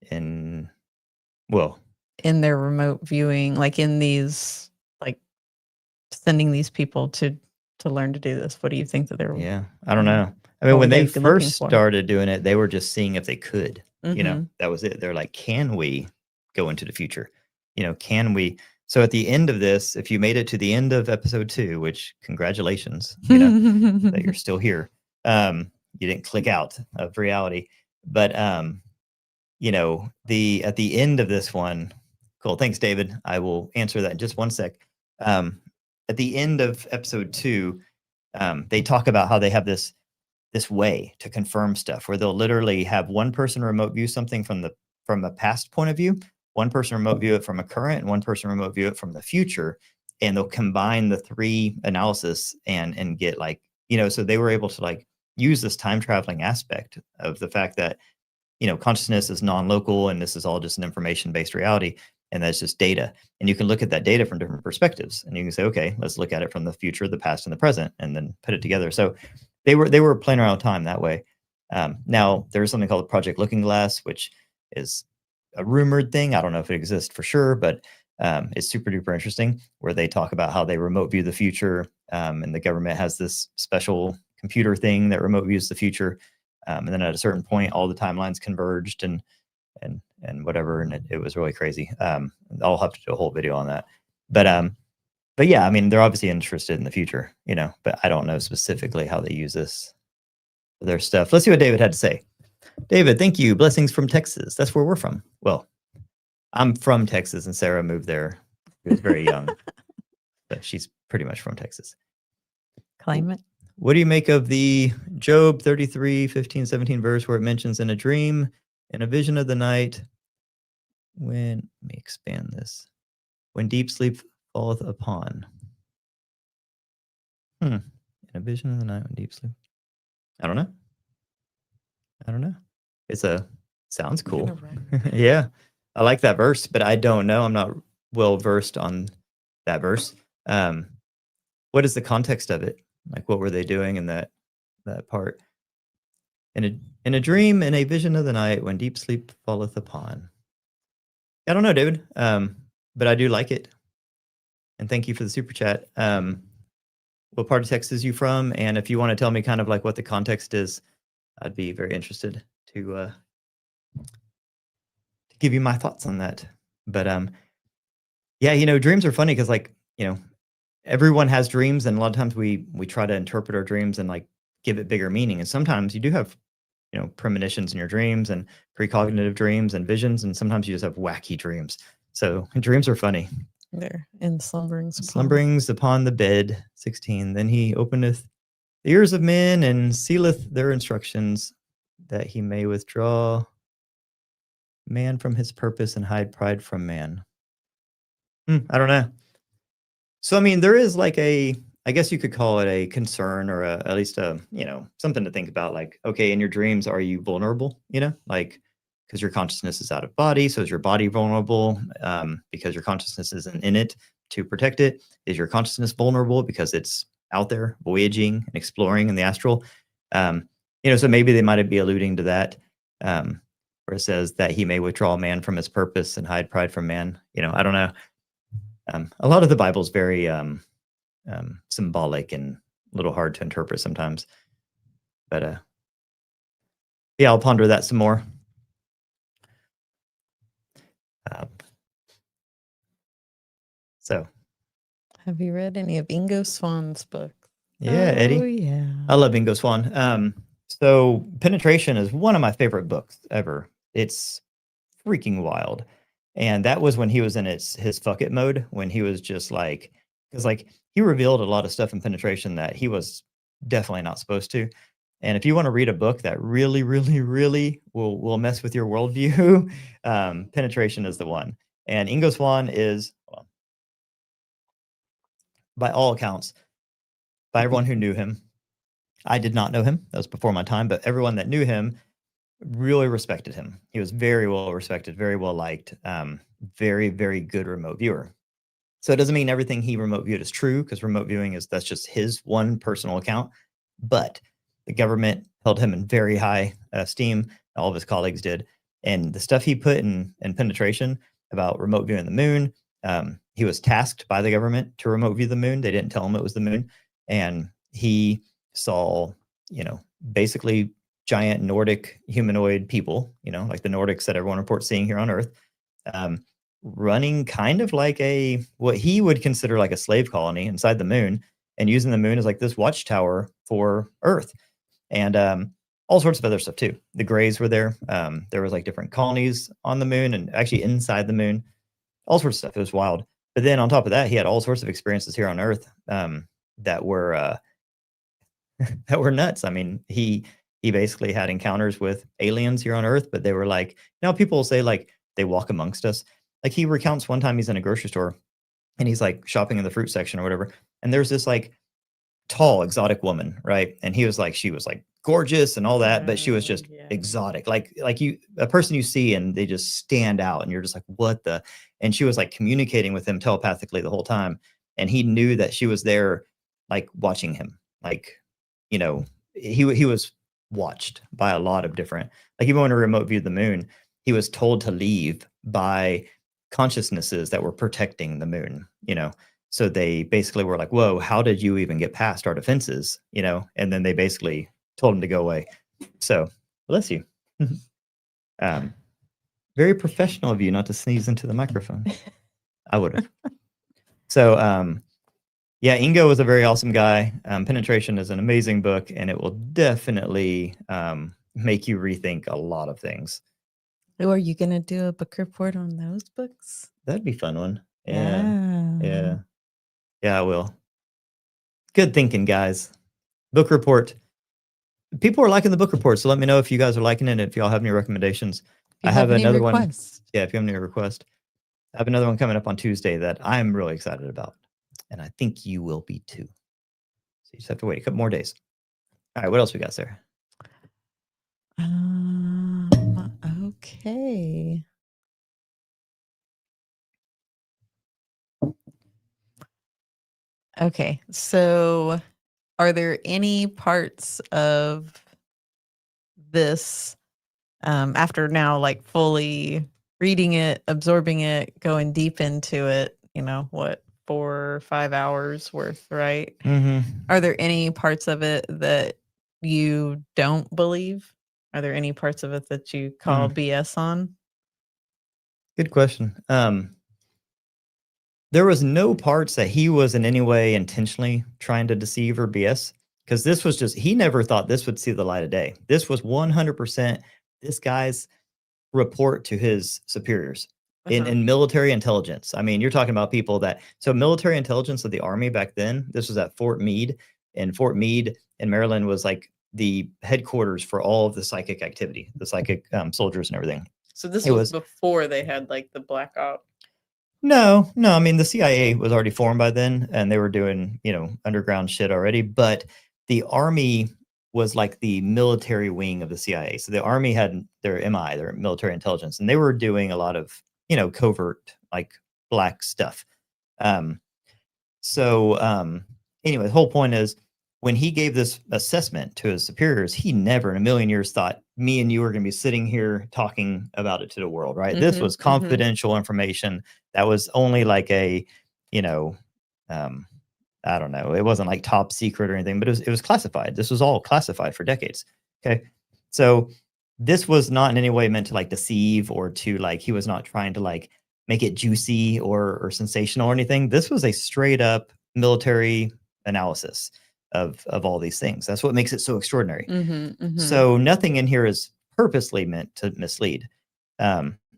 In their remote viewing, like in these, like sending these people to learn to do this, what do you think that they're? Yeah, I don't know. I mean, when they first started doing it, they were just seeing if they could. That was it. They're like, can we go into the future? Can we? So at the end of this, if you made it to the end of episode 2, which congratulations, that you're still here. You didn't click out of reality, but at the end of this one, cool. Thanks, David. I will answer that in just one sec. At the end of episode 2, they talk about how they have this way to confirm stuff where they'll literally have one person remote view something from a past point of view, one person remote view it from a current, and one person remote view it from the future, and they'll combine the 3 analysis and get like, so they were able to like use this time traveling aspect of the fact that consciousness is non-local and this is all just an information-based reality, and that's just data. And you can look at that data from different perspectives, and you can say, okay, let's look at it from the future, the past, and the present, and then put it together. So they were playing around with time that way. Now there's something called Project Looking Glass, which is a rumored thing. I don't know if it exists for sure, but it's super duper interesting, where they talk about how they remote view the future, and the government has this special computer thing that remote views the future. And then at a certain point, all the timelines converged and whatever, and it was really crazy. I'll have to do a whole video on that. But yeah, I mean, they're obviously interested in the future, but I don't know specifically how they use this for their stuff. Let's see what David had to say. David, thank you. Blessings from Texas. That's where we're from. Well, I'm from Texas, and Sarah moved there. She was very young, but she's pretty much from Texas. Claim it. What do you make of the Job 33, 15, 17 verse where it mentions in a dream, in a vision of the night, let me expand this, when deep sleep falleth upon. In a vision of the night when deep sleep. I don't know. Sounds cool. Yeah. I like that verse, but I don't know. I'm not well versed on that verse. What is the context of it? Like, what were they doing in that part? In a dream, in a vision of the night, when deep sleep falleth upon. I don't know, David. But I do like it. And thank you for the super chat. what part of Texas you from, and if you want to tell me kind of like what the context is, I'd be very interested to give you my thoughts on that. But yeah, dreams are funny because like everyone has dreams, and a lot of times we try to interpret our dreams and like give it bigger meaning. And sometimes you do have premonitions in your dreams and precognitive dreams and visions, and sometimes you just have wacky dreams. So dreams are funny. There in Slumberings upon the bed, 16. Then he openeth the ears of men and sealeth their instructions, that he may withdraw man from his purpose and hide pride from man. I don't know. So, I mean, there is like I guess you could call it a concern, or at least something to think about. Like, okay, in your dreams, are you vulnerable? Like, because your consciousness is out of body. So is your body vulnerable because your consciousness isn't in it to protect it? Is your consciousness vulnerable because it's out there voyaging and exploring in the astral? So maybe they might be alluding to that, where it says that he may withdraw man from his purpose and hide pride from man. I don't know. A lot of the Bible is very symbolic and a little hard to interpret sometimes. But yeah, I'll ponder that some more. So, have you read any of Ingo Swann's books? Yeah, Eddie. Oh, yeah. I love Ingo Swann. So Penetration is one of my favorite books ever. It's freaking wild. And that was when he was in his fuck it mode, when he was just like, because like he revealed a lot of stuff in Penetration that he was definitely not supposed to. And if you want to read a book that really, really, really will mess with your worldview, Penetration is the one. And Ingo Swann is, well, by all accounts, by everyone who knew him. I did not know him. That was before my time, but everyone that knew him really respected him. He was very well respected, very well liked, very, very good remote viewer. So it doesn't mean everything he remote viewed is true, because remote viewing that's just his one personal account. But the government held him in very high esteem. All of his colleagues did. And the stuff he put in Penetration about remote viewing the moon, he was tasked by the government to remote view the moon. They didn't tell him it was the moon. And he saw, basically giant Nordic humanoid people, like the Nordics that everyone reports seeing here on Earth, running kind of like what he would consider like a slave colony inside the moon, and using the moon as like this watchtower for Earth, and all sorts of other stuff too. The Greys were there. There was like different colonies on the moon and actually inside the moon, all sorts of stuff. It was wild. But then on top of that, he had all sorts of experiences here on Earth that were that were nuts. I mean, he basically had encounters with aliens here on Earth, but they were like, people will say like they walk amongst us. Like he recounts one time he's in a grocery store and he's like shopping in the fruit section or whatever, and there's this like tall exotic woman, right? And he was like, she was like gorgeous and all that, but she was just exotic, like a person you see and they just stand out, and you're just like, what the? And she was like communicating with him telepathically the whole time, and he knew that she was there, like watching him, like he was watched by a lot of different, like even when he remote viewed the moon, he was told to leave by consciousnesses that were protecting the moon, so they basically were like, whoa, how did you even get past our defenses, and then they basically told him to go away. So bless you. Very professional of you not to sneeze into the microphone. I would have. So yeah, Ingo was a very awesome guy. Penetration is an amazing book, and it will definitely make you rethink a lot of things. Oh, are you going to do a book report on those books? That'd be a fun one. Yeah, I will. Good thinking, guys. Book report. People are liking the book report, so let me know if you guys are liking it, if y'all have any recommendations. I have another one. Yeah, if you have any request. I have another one coming up on Tuesday that I'm really excited about, and I think you will be too. So you just have to wait a couple more days. All right, what else we got, Sarah? Okay. Okay, so are there any parts of this, after now like fully reading it, absorbing it, going deep into it, what 4 or 5 hours worth, right? Mm-hmm. Are there any parts of it that you don't believe? Are there any parts of it that you call BS on? Good question. There was no parts that he was in any way intentionally trying to deceive or BS, because this was just he never thought this would see the light of day. This was 100% this guy's report to his superiors in military intelligence. I mean, you're talking about people that so military intelligence of the Army back then. This was at Fort Meade, and Fort Meade in Maryland was like the headquarters for all of the psychic activity, the psychic soldiers and everything. So this It was was before they had like the Black Ops. no, no. I mean, the CIA was already formed by then, and they were doing underground shit already. But the Army was like the military wing of the CIA. So the Army had their MI, their military intelligence, and they were doing a lot of covert like black stuff. Um, anyway, the whole point is when he gave this assessment to his superiors, he never in a million years thought me and you were going to be sitting here talking about it to the world, right? This was confidential information that was only like a, I don't know, it wasn't like top secret or anything, but it was classified. This was all classified for decades. Okay. So this was not in any way meant to like deceive or to like, he was not trying to like make it juicy or sensational or anything. This was a straight up military analysis of all these things. That's what makes it so extraordinary. So nothing in here is purposely meant to mislead.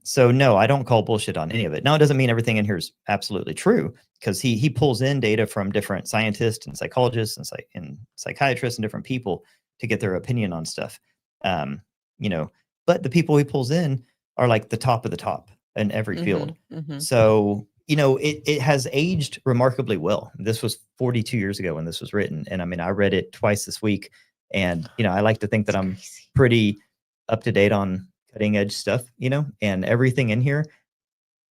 So no, I don't call bullshit on any of it. Now, it doesn't mean everything in here is absolutely true, because he pulls in data from different scientists and psychologists and psychiatrists and different people to get their opinion on stuff. But the people he pulls in are like the top of the top in every field. So, it has aged remarkably well. This was 42 years ago when this was written. And I mean, I read it twice this week, and, I like to think that I'm pretty up to date on cutting edge stuff, and everything in here.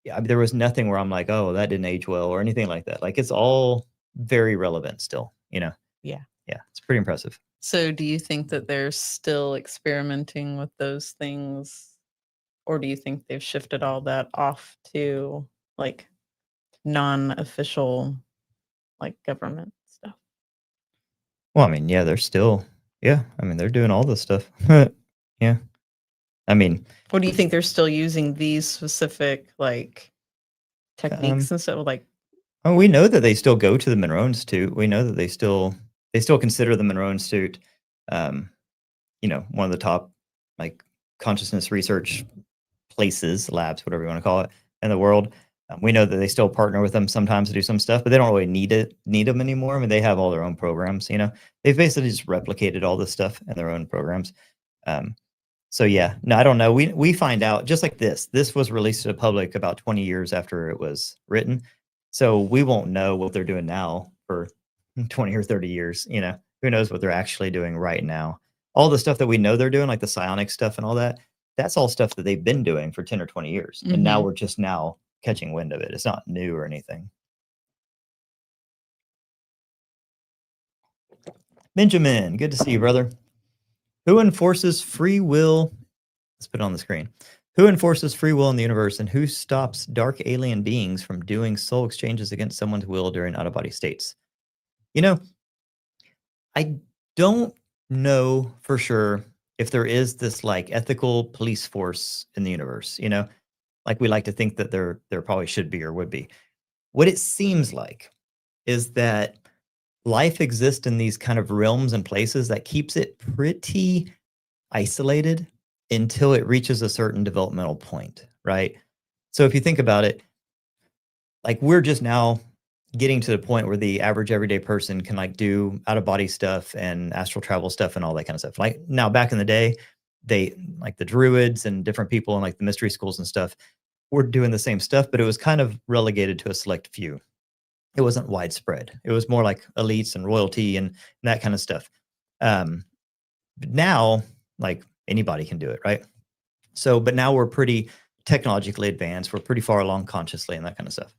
Yeah, I mean, there was nothing where I'm like, oh, that didn't age well or anything like that. Like, it's all very relevant still, Yeah. Yeah. It's pretty impressive. So do you think that they're still experimenting with those things, or do you think they've shifted all that off to like non-official like government stuff? Well, I mean, yeah, they're doing all this stuff. Yeah. I mean, What do you think they're still using these specific like techniques and stuff like? Oh, we know that they still go to the Monroe Institute. We know that they still consider the Monroe Institute, one of the top like consciousness research places, labs, whatever you want to call it, in the world. We know that they still partner with them sometimes to do some stuff, but they don't really need them anymore. I mean, they have all their own programs. They've basically just replicated all this stuff in their own programs. So yeah, no, I don't know. We find out just like this. This was released to the public about 20 years after it was written, so we won't know what they're doing now for 20 or 30 years. Who knows what they're actually doing right now? All the stuff that we know they're doing, like the psionic stuff and all that, that's all stuff that they've been doing for 10 or 20 years, and now we're just now catching wind of it. It's not new or anything. Benjamin, good to see you, brother. Who enforces free will? Let's put it on the screen. Who enforces free will in the universe, and who stops dark alien beings from doing soul exchanges against someone's will during out-of-body states? I don't know for sure if there is this like ethical police force in the universe, like we like to think that there probably should be or would be. What it seems like is that life exists in these kind of realms and places that keeps it pretty isolated until it reaches a certain developmental point, right? So if you think about it, like we're just now getting to the point where the average everyday person can like do out of body stuff and astral travel stuff and all that kind of stuff. Like now back in the day, they like the druids and different people in like the mystery schools and stuff were doing the same stuff, but it was kind of relegated to a select few. It wasn't widespread. It was more like elites and royalty and that kind of stuff. But now, like anybody can do it, right? So, but now we're pretty technologically advanced. We're pretty far along consciously and that kind of stuff.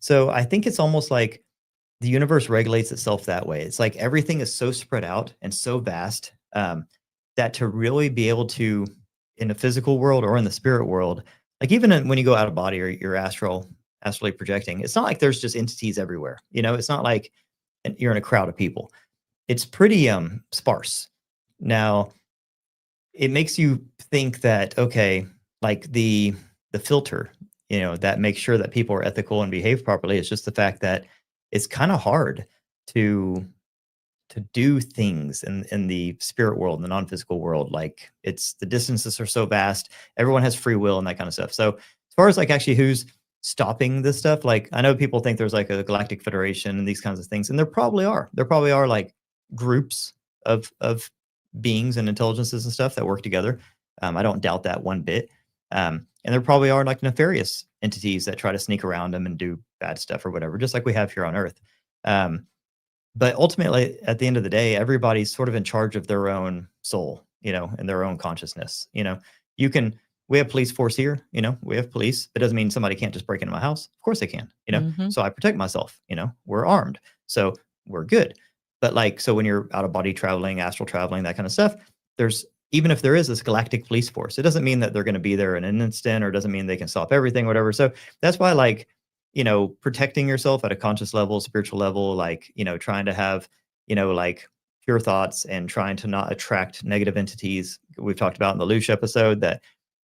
So I think it's almost like the universe regulates itself that way. It's like everything is so spread out and so vast that to really be able to, in the physical world or in the spirit world, like even when you go out of body or your astral astrally projecting, it's not like there's just entities everywhere. It's not like you're in a crowd of people. It's pretty sparse. Now, it makes you think that, okay, like the filter, that makes sure that people are ethical and behave properly. It's just the fact that it's kind of hard to do things in the spirit world, in the non-physical world. Like, it's the distances are so vast, everyone has free will and that kind of stuff. So as far as like actually who's stopping this stuff, like, I know people think there's like a galactic federation and these kinds of things, and there probably are like groups of beings and intelligences and stuff that work together. I don't doubt that one bit. And there probably are like nefarious entities that try to sneak around them and do bad stuff or whatever, just like we have here on Earth. But ultimately, at the end of the day, everybody's sort of in charge of their own soul, and their own consciousness. We have police force here, we have police. It doesn't mean somebody can't just break into my house. Of course they can, Mhm. So I protect myself, we're armed. So we're good. But like, so when you're out of body traveling, astral traveling, that kind of stuff, even if there is this galactic police force, it doesn't mean that they're going to be there in an instant, or doesn't mean they can stop everything, whatever. So that's why, like, protecting yourself at a conscious level, spiritual level, like, trying to have, like pure thoughts and trying to not attract negative entities. We've talked about in the Loosh episode that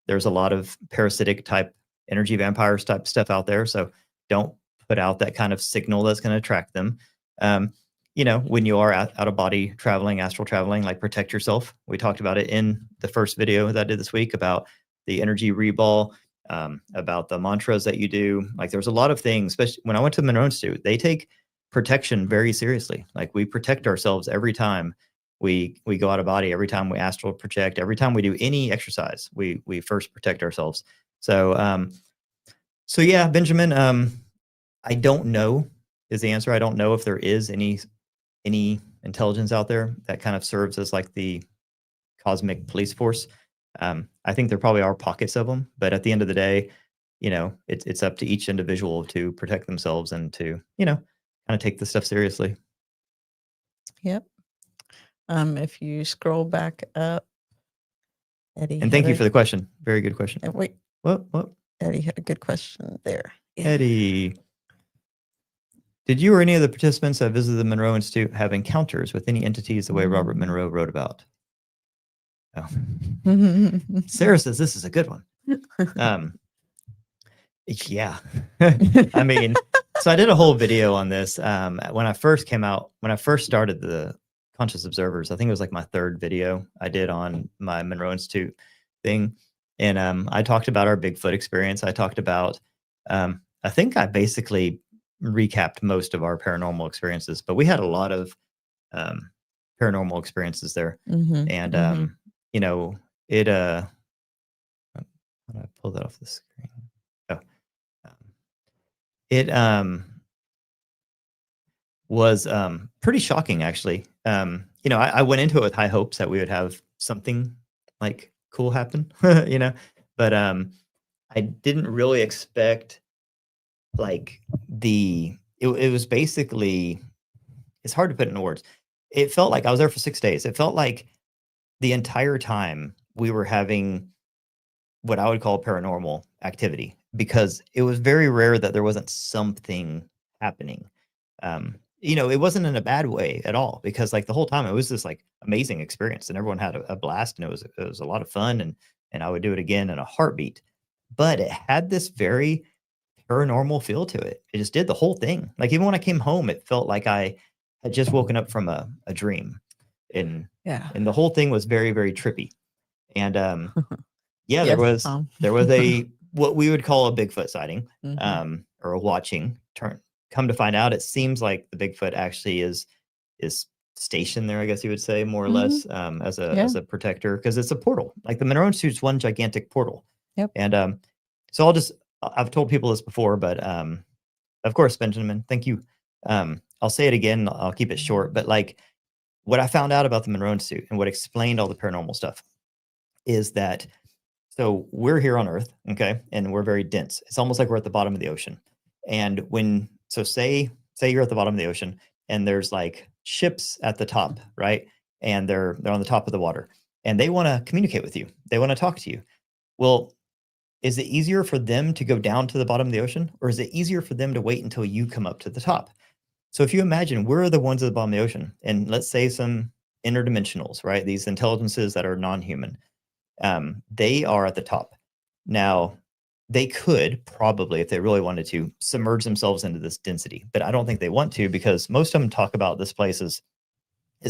there's a lot of parasitic type energy vampires type stuff out there. So don't put out that kind of signal that's going to attract them. When you are out of body traveling, astral traveling, like, protect yourself. We talked about it in the first video that I did this week about the energy reball, about the mantras that you do. Like, there's a lot of things, especially when I went to the Monroe Institute, they take protection very seriously. Like, we protect ourselves every time we go out of body, every time we astral project, every time we do any exercise, we first protect ourselves. So, so yeah, Benjamin, I don't know is the answer. I don't know if there is any intelligence out there that kind of serves as like the cosmic police force. I think there probably are pockets of them, but at the end of the day, it's up to each individual to protect themselves and to, kind of take this stuff seriously. Yep. If you scroll back up, Eddie. And thank you for the question. Very good question. Wait, What? Eddie had a good question there. Yeah. Eddie, did you or any of the participants that visited the Monroe Institute have encounters with any entities the way Robert Monroe wrote about? Oh. Sarah says this is a good one. Yeah. I mean, so I did a whole video on this when I first started the Conscious Observers. I think it was like my third video I did on my Monroe Institute thing. And I talked about our Bigfoot experience. I talked about, I think I basically recapped most of our paranormal experiences, but we had a lot of paranormal experiences there. And, it, how do I pull that off the screen? Oh, it was pretty shocking, actually. I went into it with high hopes that we would have something like cool happen, but I didn't really expect like it was basically, it's hard to put into words. It felt like I was there for 6 days. It felt like the entire time we were having what I would call paranormal activity, because it was very rare that there wasn't something happening. It wasn't in a bad way at all, because like the whole time it was this like amazing experience and everyone had a blast, and it was a lot of fun, and I would do it again in a heartbeat. But it had this very paranormal feel to it. It just did the whole thing. Like, even when I came home, it felt like I had just woken up from a dream. And the whole thing was very, very trippy. And yeah, Yes, there was a what we would call a Bigfoot sighting, Mhm. or a watching. Come to find out, it seems like the Bigfoot actually is stationed there, I guess you would say, more or less, as a protector, because it's a portal. Like, the Monroe Institute's one gigantic portal. Yep. And so I've told people this before, but of course, Benjamin, thank you. I'll say it again. I'll keep it short. But like, what I found out about the Monroe Institute and what explained all the paranormal stuff is that, so we're here on Earth, okay, and we're very dense. It's almost like we're at the bottom of the ocean. And say you're at the bottom of the ocean, and there's like ships at the top, right? And they're on the top of the water, and they want to communicate with you. They want to talk to you. Well, is it easier for them to go down to the bottom of the ocean, or is it easier for them to wait until you come up to the top? So if you imagine we're the ones at the bottom of the ocean, and let's say some interdimensionals, right? These intelligences that are non-human, they are at the top. Now, they could probably, if they really wanted to, submerge themselves into this density, but I don't think they want to, because most of them talk about this place is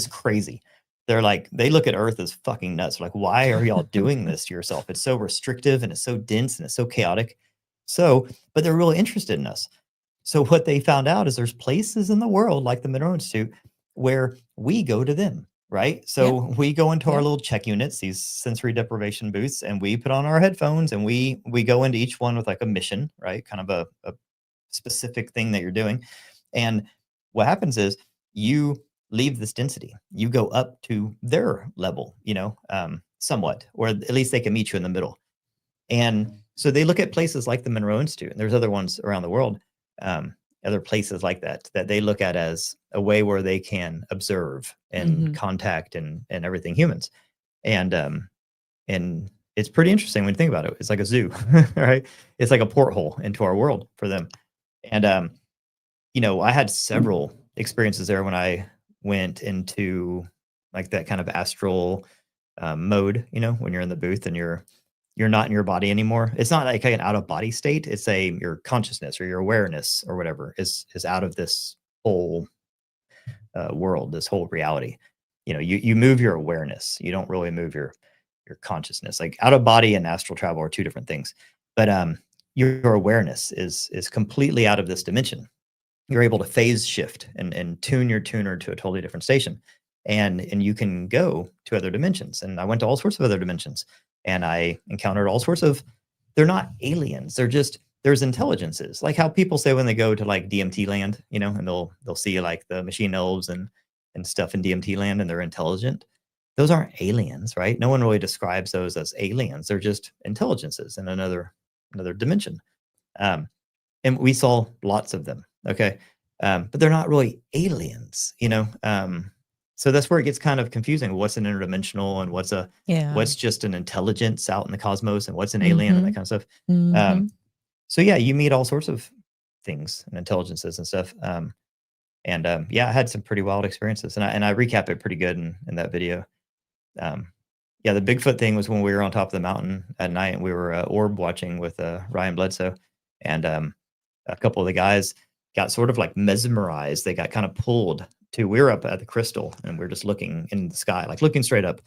crazy. They're like, they look at Earth as fucking nuts. Like, why are y'all doing this to yourself? It's so restrictive and it's so dense and it's so chaotic. So, but they're really interested in us. So what they found out is there's places in the world like the Monroe Institute where we go to them, right? So we go into our little check units, these sensory deprivation booths, and we put on our headphones and we go into each one with like a mission, right? Kind of a specific thing that you're doing. And what happens is you leave this density, you go up to their level, somewhat, or at least they can meet you in the middle. And so they look at places like the Monroe Institute, and there's other ones around the world, other places like that they look at as a way where they can observe and contact and everything humans. And it's pretty interesting when you think about it. It's like a zoo, right? It's like a porthole into our world for them. And I had several experiences there when I went into like that kind of astral mode, when you're in the booth and you're not in your body anymore. It's not like an out of body state. It's your consciousness or your awareness or whatever is out of this whole world, this whole reality. You move your awareness. You don't really move your consciousness. Like out of body and astral travel are two different things. But your awareness is completely out of this dimension. You're able to phase shift and tune your tuner to a totally different station. And you can go to other dimensions. And I went to all sorts of other dimensions. And I encountered all sorts of, they're not aliens. There's intelligences. Like how people say when they go to like DMT land, and they'll see like the machine elves and stuff in DMT land, and they're intelligent. Those aren't aliens, right? No one really describes those as aliens. They're just intelligences in another dimension. And we saw lots of them. Okay. But they're not really aliens, so that's where it gets kind of confusing. What's an interdimensional and what's just an intelligence out in the cosmos, and what's an alien and that kind of stuff. So yeah, you meet all sorts of things and intelligences and stuff. I had some pretty wild experiences, and I recap it pretty good in that video. The Bigfoot thing was when we were on top of the mountain at night, and we were orb watching with Ryan Bledsoe, and a couple of the guys got sort of like mesmerized. They got kind of pulled to, we were up at the crystal and we're just looking in the sky, like looking straight up,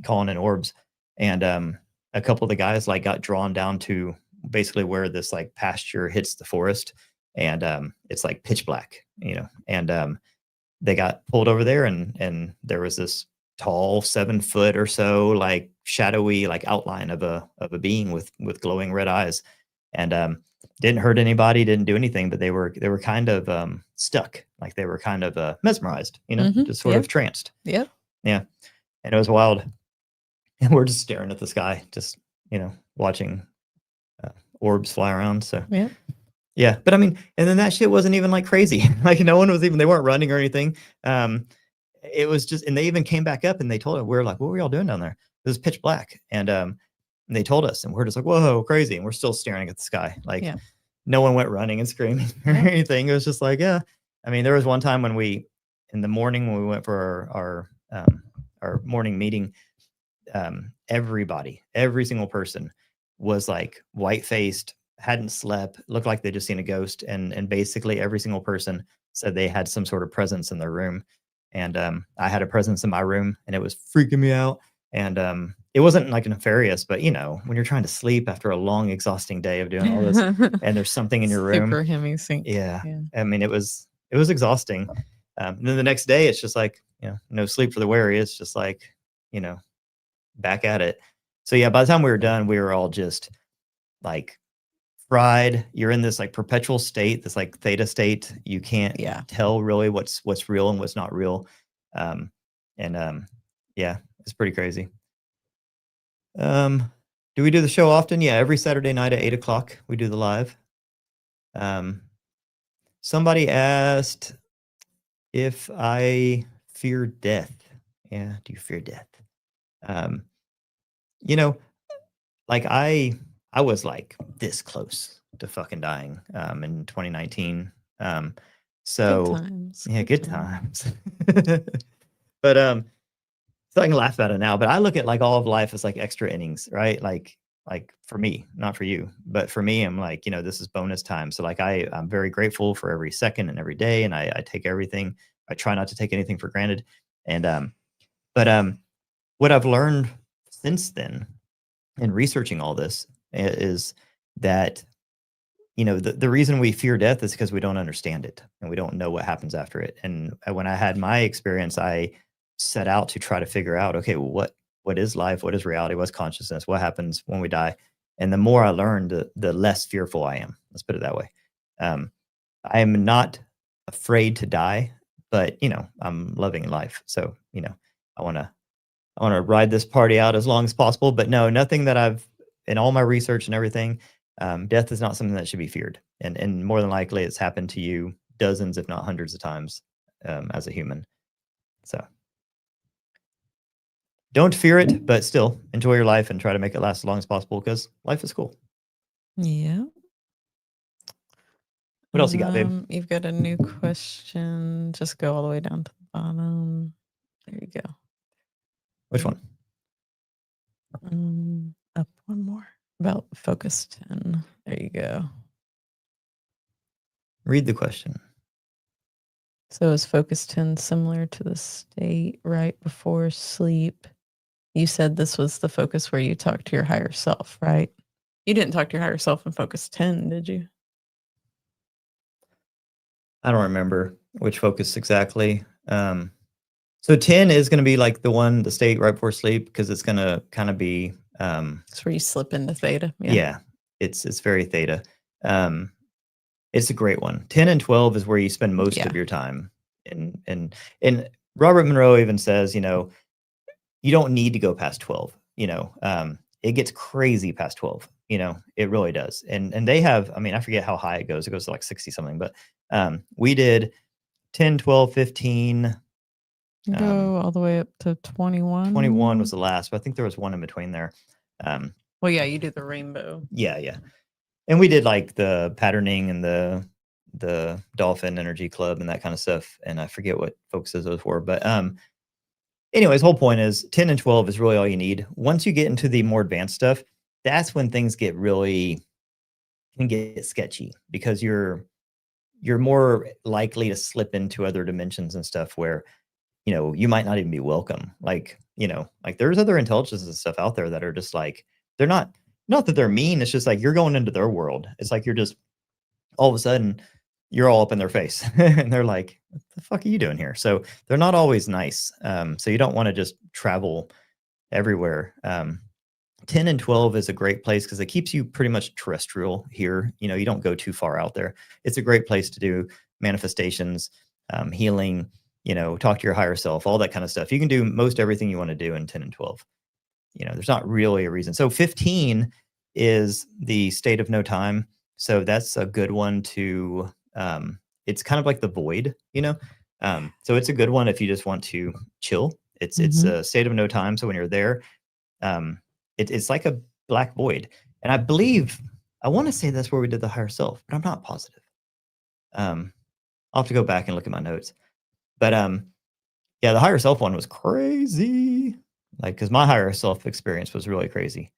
calling in orbs. And a couple of the guys like got drawn down to basically where this like pasture hits the forest, and it's like pitch black, and they got pulled over there, and there was this tall 7 foot or so, like shadowy, like outline of a being with glowing red eyes. And didn't hurt anybody, didn't do anything, but they were kind of stuck, like they were kind of mesmerized, just sort of tranced. Yeah. And it was wild. And we're just staring at the sky, just watching orbs fly around. So yeah, but I mean, and then that shit wasn't even like crazy. Like no one was even, they weren't running or anything. It was just, and they even came back up and they told us, we were like, what were y'all doing down there? It was pitch black. And they told us, and we're just like, whoa, crazy. And we're still staring at the sky. Like no one went running and screaming or anything. It was just like, yeah. I mean, there was one time when in the morning, when we went for our morning meeting, every single person was like white faced, hadn't slept, looked like they just seen a ghost. And basically every single person said they had some sort of presence in their room. And I had a presence in my room, and it was freaking me out. And it wasn't like nefarious, but when you're trying to sleep after a long, exhausting day of doing all this, and there's something in your room. Super Hemi sync. Yeah. I mean, it was exhausting. And then the next day, it's just like, no sleep for the weary. It's just like, back at it. So yeah, by the time we were done, we were all just like fried. You're in this like perpetual state, this like theta state. You can't tell really what's real and what's not real. It's pretty crazy. Do we do the show often? Yeah, every Saturday night at 8:00 we do the live. Somebody asked if I fear death. Yeah, do you fear death? Like I I was like this close to fucking dying in 2019. Good So times. yeah, good times. But so I can laugh about it now, but I look at like all of life as like extra innings, right? Like for me, not for you, but for me, I'm like, this is bonus time. So like I'm very grateful for every second and every day, and I take everything. I try not to take anything for granted. And but what I've learned since then in researching all this is that the reason we fear death is because we don't understand it and we don't know what happens after it. And when I had my experience, I set out to try to figure out, okay, well, what is life? What is reality? What's consciousness? What happens when we die? And the more I learned, the less fearful I am. Let's put it that way. I am not afraid to die, but I'm loving life. So I want to ride this party out as long as possible. But no, nothing that I've in all my research and everything. Death is not something that should be feared, and more than likely, it's happened to you dozens, if not hundreds, of times as a human. So don't fear it, but still enjoy your life and try to make it last as long as possible because life is cool. Yeah. What else you got, babe? You've got a new question. Just go all the way down to the bottom. There you go. Which one? Up one more. About Focus 10. There you go. Read the question. So is Focus 10 similar to the state right before sleep? You said this was the focus where you talk to your higher self, right? You didn't talk to your higher self in Focus 10, did you? I don't remember which focus exactly. So 10 is going to be like the state right before sleep because it's going to kind of be it's where you slip into theta. Yeah, it's very theta. It's a great one. 10 and 12 is where you spend most of your time. And Robert Monroe even says, you don't need to go past 12. It gets crazy past 12. It really does. And they have, I forget how high it goes. It goes to like 60 something, but we did 10, 12, 15. Go all the way up to 21. 21 was the last, but I think there was one in between there. Well, yeah, you do the rainbow. Yeah. And we did like the patterning and the dolphin energy club and that kind of stuff. And I forget what focuses those were, but anyways, whole point is 10 and 12 is really all you need. Once you get into the more advanced stuff, that's when things can get sketchy because you're more likely to slip into other dimensions and stuff where you might not even be welcome. Like there's other intelligences and stuff out there that are just like, they're not that they're mean. It's just like you're going into their world. It's like you're just all of a sudden you're all up in their face and they're like, what the fuck are you doing here? So they're not always nice. So you don't want to just travel everywhere. 10 and 12 is a great place because it keeps you pretty much terrestrial here. You don't go too far out there. It's a great place to do manifestations, healing, talk to your higher self, all that kind of stuff. You can do most everything you want to do in 10 and 12. There's not really a reason. So 15 is the state of no time. So that's a good one to, it's kind of like the void, so it's a good one if you just want to chill. It's a state of no time. So when you're there, it's like a black void. And I want to say that's where we did the higher self, but I'm not positive. I'll have to go back and look at my notes. But yeah, the higher self one was crazy. Like, because my higher self experience was really crazy.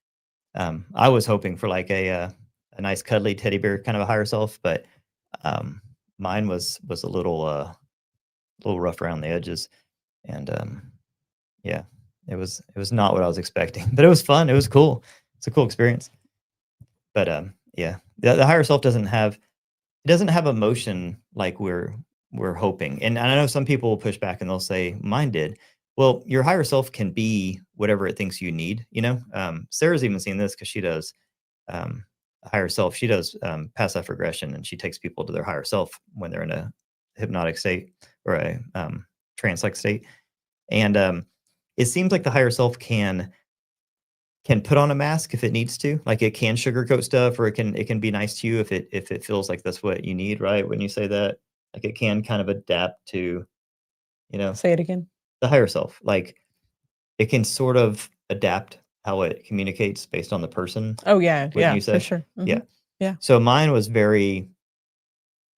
I was hoping for like a nice cuddly teddy bear kind of a higher self, but mine was a little rough around the edges, and yeah, it was not what I was expecting, but it was fun. It was cool. It's a cool experience. But yeah, the higher self doesn't have emotion like we're hoping. And I know some people will push back and they'll say mine did. Well, your higher self can be whatever it thinks you need. Sarah's even seen this because she does higher self. She does past life regression, and she takes people to their higher self when they're in a hypnotic state or a trance-like state. And it seems like the higher self can put on a mask if it needs to. Like it can sugarcoat stuff, or it can be nice to you if it feels like that's what you need, right? When you say that, like it can kind of adapt to, Say it again. The higher self. Like it can sort of adapt how it communicates based on the person. Oh yeah, Wouldn't you for say? sure. Yeah. Yeah. So mine was very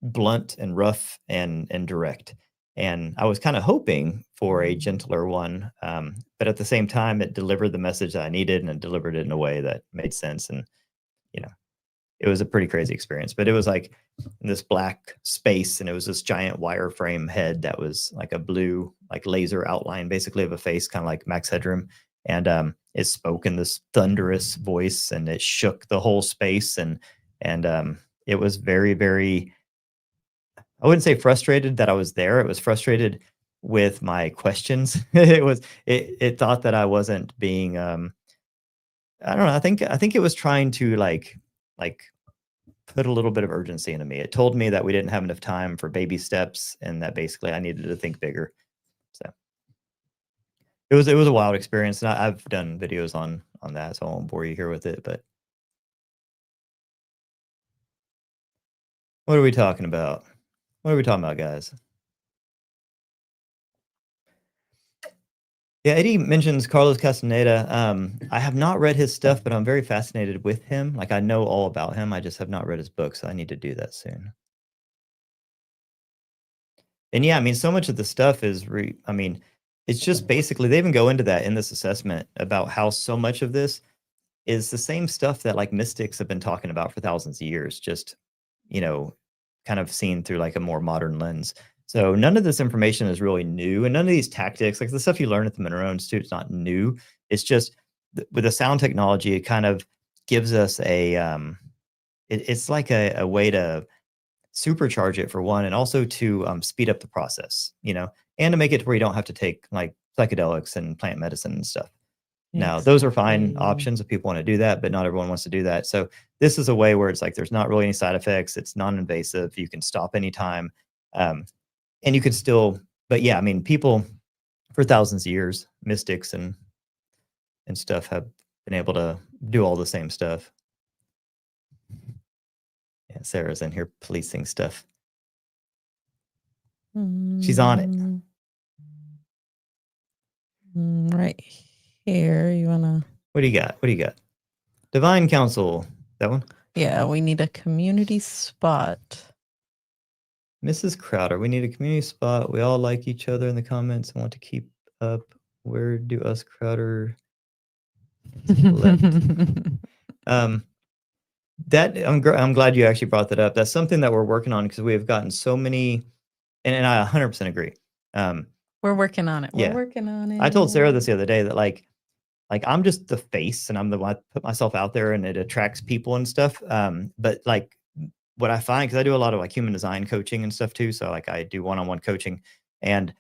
blunt and rough and direct. And I was kind of hoping for a gentler one, but at the same time, it delivered the message that I needed, and it delivered it in a way that made sense. And you know, it was a pretty crazy experience. But it was like in this black space, and it was this giant wireframe head that was like a blue, like laser outline, basically of a face, kind of like Max Headroom. And it spoke in this thunderous voice, and it shook the whole space. And it was very, very, I wouldn't say frustrated that I was there. It was frustrated with my questions. It thought that I wasn't being I don't know. I think it was trying to like put a little bit of urgency into me. It told me that we didn't have enough time for baby steps, and that basically I needed to think bigger. So it was a wild experience, and I've done videos on that, so I won't bore you here with it. But what are we talking about? What are we talking about, guys? Yeah, Eddie mentions Carlos Castaneda. I have not read his stuff, but I'm very fascinated with him. Like, I know all about him. I just have not read his book, so I need to do that soon. And yeah, I mean, so much of the stuff is I mean, it's just basically they even go into that in this assessment about how so much of this is the same stuff that like mystics have been talking about for thousands of years, just you know, kind of seen through like a more modern lens. So none of this information is really new, and none of these tactics, like the stuff you learn at the Monroe Institute, it's not new. It's just with the sound technology, it kind of gives us a it's like a way to supercharge it for one, and also to speed up the process, and to make it to where you don't have to take like psychedelics and plant medicine and stuff. Now, those are fine options if people want to do that, but not everyone wants to do that. So this is a way where it's like there's not really any side effects. It's non-invasive. You can stop anytime, and you can still. But yeah, I mean, people for thousands of years, mystics and stuff have been able to do all the same stuff. Yeah, Sarah's in here policing stuff. She's on it. Right here. You wanna? What do you got? What do you got? Divine Council. That one? Yeah, we need a community spot. Mrs. Crowder, we need a community spot. We all like each other in the comments and want to keep up. Where do us Crowder that I'm glad you actually brought that up. That's something that we're working on because we have gotten so many, and I 100% agree. We're working on it. Yeah. We're working on it. I told Sarah this the other day that like I'm just the face, and I'm the one that put myself out there, and it attracts people and stuff. But like what I find, because I do a lot of like human design coaching and stuff too. So like I do one-on-one coaching, and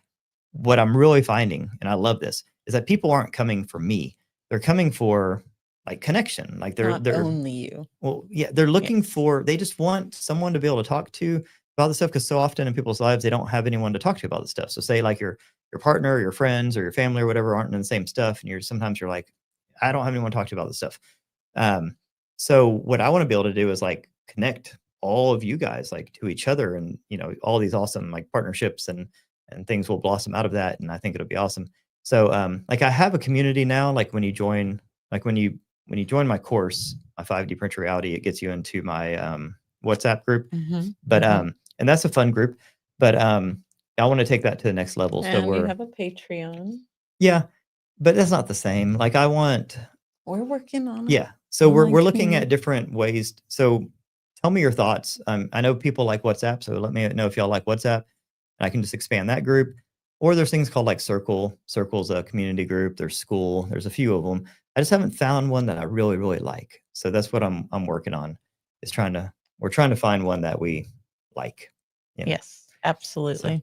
what I'm really finding, and I love this, is that people aren't coming for me. They're coming for like connection. Like they're only you. Well, yeah, they're looking for, they just want someone to be able to talk to about the stuff, because so often in people's lives they don't have anyone to talk to about the stuff. So say like your partner, or your friends, or your family, or whatever aren't in the same stuff, and sometimes you're like, I don't have anyone to talk to about this stuff. So what I want to be able to do is like connect all of you guys like to each other, and all these awesome like partnerships and things will blossom out of that, and I think it'll be awesome. So like I have a community now. Like when you join my course, my 5D Printer Reality, it gets you into my WhatsApp group. But and that's a fun group. But I want to take that to the next level. And so we have a Patreon. Yeah, but that's not the same. Like we're working on it. Yeah. So we're looking at different ways. So tell me your thoughts. I know people like WhatsApp, so let me know if y'all like WhatsApp, and I can just expand that group. Or there's things called like Circle. Circle's a community group. There's School. There's a few of them. I just haven't found one that I really, really like. So that's what I'm working on. We're trying to find one that we like. Yes, absolutely.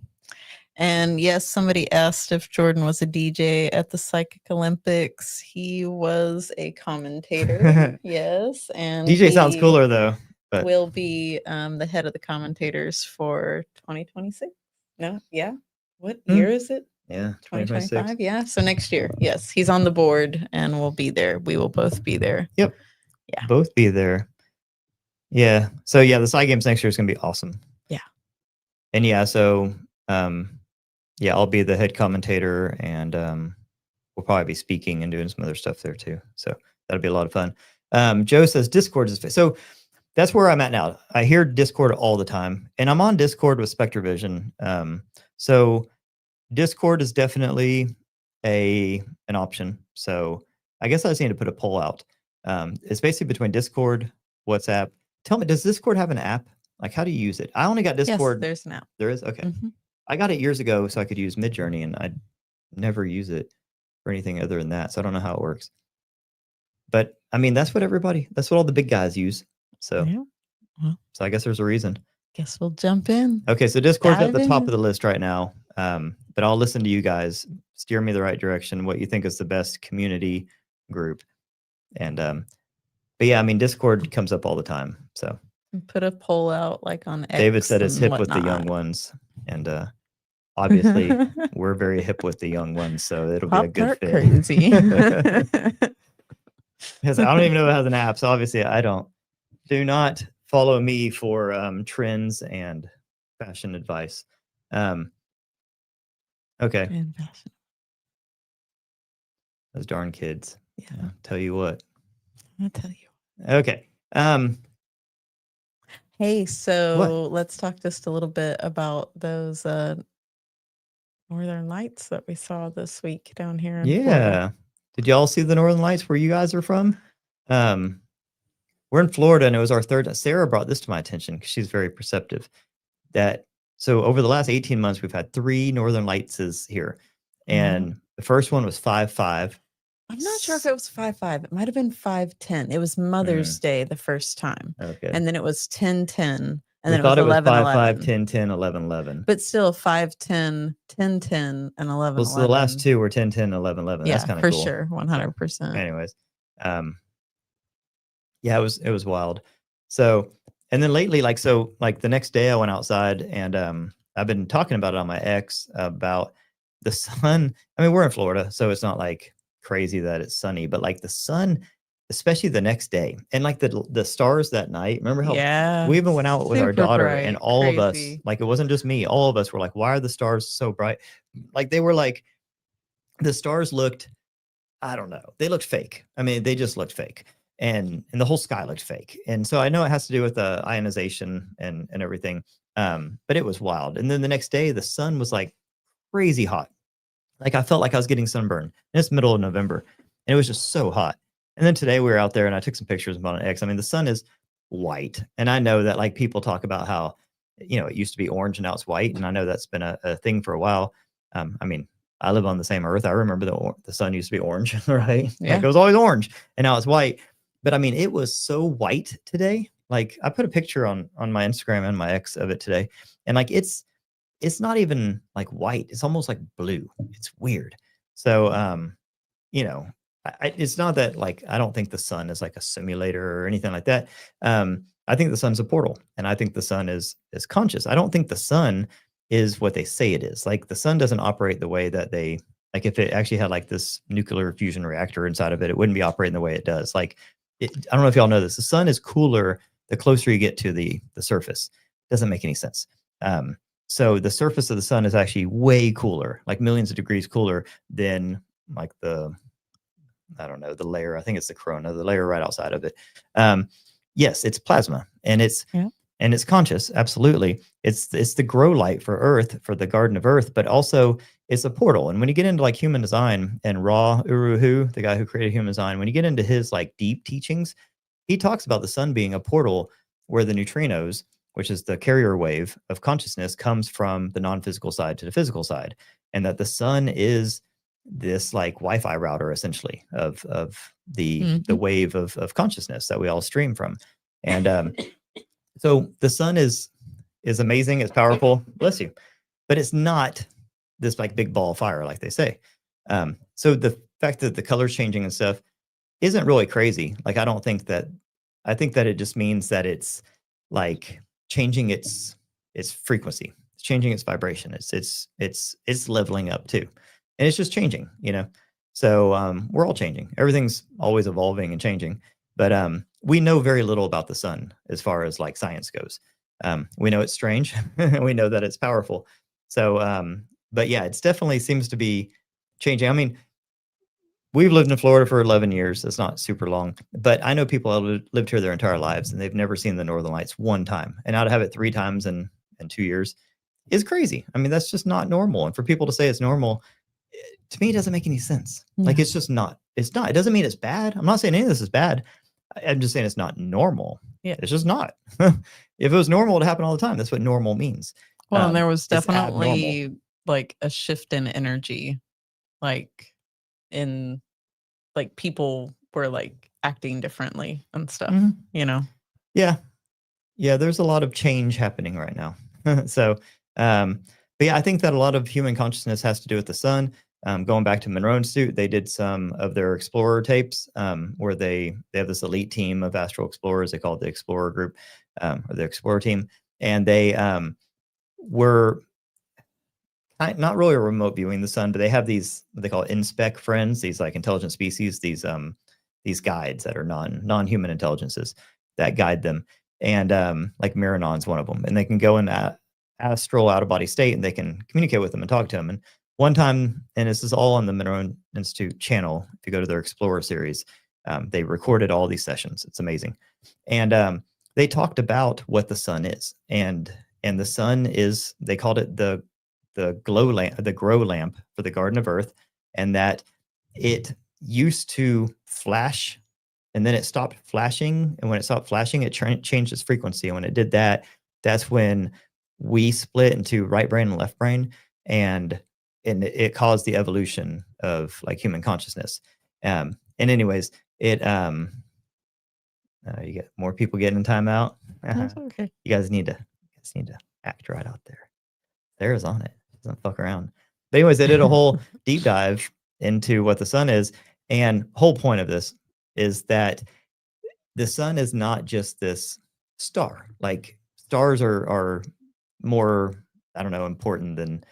And yes, somebody asked if Jordan was a DJ at the Psychic Olympics. He was a commentator. Yes, and DJ sounds cooler though. But will be the head of the commentators for 2026. No, yeah. What year is it? Yeah, 2025. Yeah, so next year. Yes, he's on the board, and we'll be there. We will both be there. Yep. Yeah. Both be there. Yeah. So yeah, the Psy Games next year is gonna be awesome. Yeah. And yeah, so yeah, I'll be the head commentator, and we'll probably be speaking and doing some other stuff there too. So that'll be a lot of fun. Joe says Discord is so that's where I'm at now. I hear Discord all the time, and I'm on Discord with SpectreVision. So Discord is definitely an option. So I guess I just need to put a poll out. It's basically between Discord, WhatsApp. Tell me, does Discord have an app? Like, how do you use it? I only got Discord. Yes, there's an app. There is? Okay. Mhm. I got it years ago so I could use Midjourney, and I never use it for anything other than that. So I don't know how it works. But I mean, that's what all the big guys use. So, Yeah. Well, so I guess there's a reason. guess we'll jump in. Okay, so Discord's at Dive the top in. of the list right now. But I'll listen to you guys. Steer me the right direction. What you think is the best community group? And but yeah, I mean, Discord comes up all the time. So Put a poll out like on X. David said it's and hip with the young whatnot. ones, and obviously we're very hip with the young ones, so it'll be a good Pop-Tart fit. crazy. Because I don't even know if it has an app, so obviously I don't. Do not follow me for trends and fashion advice. Okay, And fashion. those darn kids. Yeah, Tell you what. I'll tell you. Okay. Hey, so let's talk just a little bit about those Northern Lights that we saw this week down here in Florida. Yeah. Did y'all see the Northern Lights where you guys are from? We're in Florida, and it was our third. Sarah brought this to my attention because she's very perceptive. So over the last 18 months, we've had 3 Northern Lights here, and the first one was 5.5. I'm not sure if it was 5.5. It might have been 5.10. It was Mother's Day the first time, Okay. and then it was 10.10, and we then thought it was 5.5, 11.11. 10.10, 11.11. But still 5.10, 10.10, and 11.11. Well, so the last 2 were 10.10, 11.11. Yeah, That's kind of for cool. sure, 100%. Anyways, yeah, it was wild. So, and then lately, like the next day I went outside, and I've been talking about it on my X about the sun. I mean, we're in Florida, so it's not like crazy that it's sunny, but like the sun, especially the next day, and like the stars that night. Remember how we even went out with our super daughter, bright, and all of us, crazy. like, it wasn't just me, all of us were like, why are the stars so bright? Like, they were like, the stars looked, I don't know, they looked fake. I mean, they just looked fake. And the whole sky looked fake. And so I know it has to do with the ionization and everything. But it was wild. And then the next day, the sun was like crazy hot. Like, I felt like I was getting sunburned. And it's middle of November, and it was just so hot. And then today we were out there, and I took some pictures about an X. I mean, the sun is white. And I know that, like, people talk about how, it used to be orange and now it's white. And I know that's been a thing for a while. I mean, I live on the same earth. I remember the sun used to be orange, right? Yeah. Like, it was always orange, and now it's white. But I mean, it was so white today. Like, I put a picture on my Instagram and my X of it today, and like it's not even like white. It's almost like blue. It's weird. So it's not that, like, I don't think the sun is like a simulator or anything like that. I think the sun's a portal, and I think the sun is conscious. I don't think the sun is what they say it is. Like, the sun doesn't operate the way that they, like, if it actually had like this nuclear fusion reactor inside of it, it wouldn't be operating the way it does. Like, I don't know if y'all know this. The sun is cooler the closer you get to the surface. Doesn't make any sense. So the surface of the sun is actually way cooler, like millions of degrees cooler than like the layer. I think it's the corona, the layer right outside of it. Yes, it's plasma, and it's conscious. Absolutely. It's the grow light for Earth, for the Garden of Earth, but also it's a portal. And when you get into like human design, and Ra Uru Hu, the guy who created human design, when you get into his like deep teachings, he talks about the sun being a portal where the neutrinos, which is the carrier wave of consciousness, comes from the non-physical side to the physical side, and that the sun is this like Wi-Fi router essentially of the wave of consciousness that we all stream from. And so the sun is amazing, it's powerful, bless you, but it's not this like big ball of fire like they say. So the fact that the color's changing and stuff isn't really crazy. Like, I think that it just means that it's like changing its frequency, it's changing its vibration, it's leveling up too, and it's just changing, so we're all changing. Everything's always evolving and changing, but we know very little about the sun as far as like science goes. We know it's strange. We know that it's powerful. So but yeah, it's definitely seems to be changing. I mean, we've lived in Florida for 11 years. That's not super long, but I know people have lived here their entire lives and they've never seen the Northern Lights one time. And now to have it 3 times in 2 years is crazy. I mean, that's just not normal. And for people to say it's normal, to me, it doesn't make any sense. Like, Yeah. it's just not. It's not. It doesn't mean it's bad. I'm not saying any of this is bad. I'm just saying it's not normal. Yeah. It's just not. If it was normal, it'd happen all the time. That's what normal means. Well, and there was it's definitely like a shift in energy, like in like people were like acting differently and stuff, Mhm. you know? Yeah. Yeah, there's a lot of change happening right now. So, but yeah, I think that a lot of human consciousness has to do with the sun. Going back to Monroe Institute, they did some of their explorer tapes where they have this elite team of astral explorers. They call it the Explorer Group or the Explorer Team, and they were not really remote viewing the sun, but they have these what they call inspec friends, these like intelligent species, these guides that are non-human intelligences that guide them, and like Miranon's one of them, and they can go in that astral out of body state, and they can communicate with them and talk to them. And one time, and this is all on the Monroe Institute channel, if you go to their Explorer series, they recorded all these sessions. It's amazing, and they talked about what the sun is, and the sun is, they called it the glow lamp, the grow lamp for the Garden of Earth, and that it used to flash and then it stopped flashing. And when it stopped flashing, it changed its frequency. And when it did that, that's when we split into right brain and left brain. And it caused the evolution of like human consciousness. And anyways, it, you get more people getting in timeout. That's okay. You guys need to act right out there. Sarah's on it. Doesn't fuck around. But anyways, they did a whole deep dive into what the sun is. And whole point of this is that the sun is not just this star. Like stars are more, I don't know, important than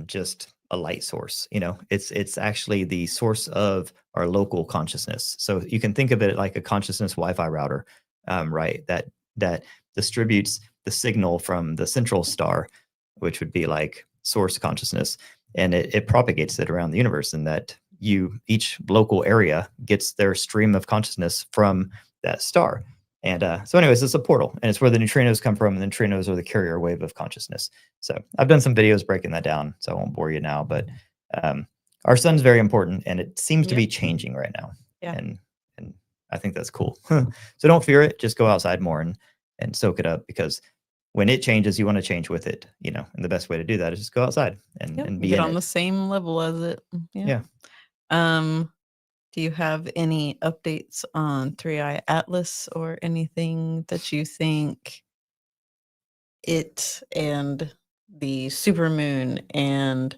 just a light source. You know, it's actually the source of our local consciousness. So you can think of it like a consciousness Wi-Fi router, right? That distributes the signal from the central star, which would be like source consciousness, and it propagates it around the universe, and that each local area gets their stream of consciousness from that star. And so anyways, it's a portal, and it's where the neutrinos come from, and the neutrinos are the carrier wave of consciousness. So I've done some videos breaking that down, so I won't bore you now, but our sun's very important, and it seems to be changing right now. Yeah. And I think that's cool. So don't fear it, just go outside more and soak it up, because when it changes, you want to change with it, you know, and the best way to do that is just go outside and be get in on it. the same level as it. Yeah. Do you have any updates on 3i Atlas or anything that you think it and the supermoon and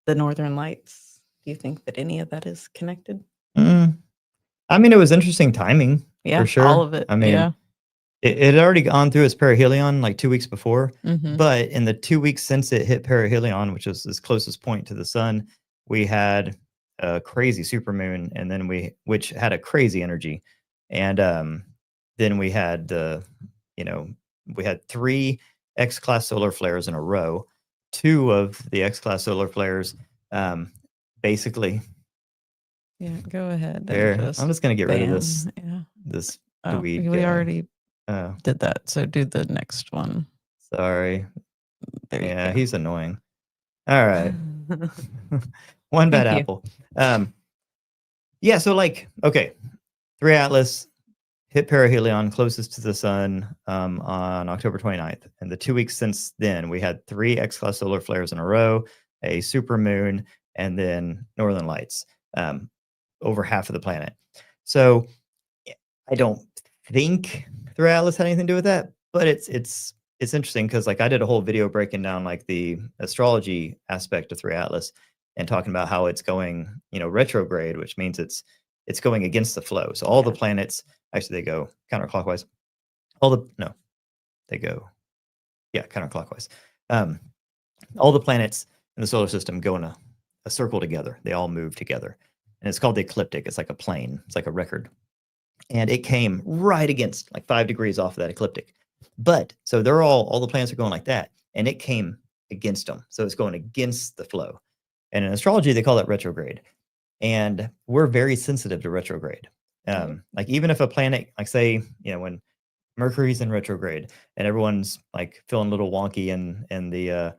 the Northern Lights, do you think that any of that is connected? I mean, it was interesting timing. Yeah, for sure. all of it. I mean, yeah. it had already gone through its perihelion like 2 weeks before, Mhm. but in the 2 weeks since it hit perihelion, which is its closest point to the sun, we had a crazy supermoon, and then which had a crazy energy, and then we had we had 3 X-class solar flares in a row. 2 of the X-class solar flares, basically. Yeah, go ahead. There, I'm just gonna get rid of this. Yeah. This Oh, dweeb we guy. already Oh, did that. So do the next one. sorry. There Yeah, you he's annoying. All right. go. One bad Thank you. apple. Yeah, so like, okay, 3 Atlas hit perihelion closest to the sun on October 29th. And the 2 weeks since then, we had 3 X-class solar flares in a row, a supermoon, and then Northern Lights over half of the planet. So I don't think 3 Atlas had anything to do with that, but it's interesting because like I did a whole video breaking down like the astrology aspect of 3 Atlas and talking about how it's going, retrograde, which means it's going against the flow. So all the planets, actually they go counterclockwise. They go, counterclockwise. All the planets in the solar system go in a circle together. They all move together. And it's called the ecliptic. It's like a plane. It's like a record. And it came right against like 5 degrees off of that ecliptic. But so they're all the planets are going like that. And it came against them. So it's going against the flow. And in astrology, they call that retrograde. and we're very sensitive to retrograde. Like even if a planet, like say, when Mercury's in retrograde and everyone's like feeling a little wonky and the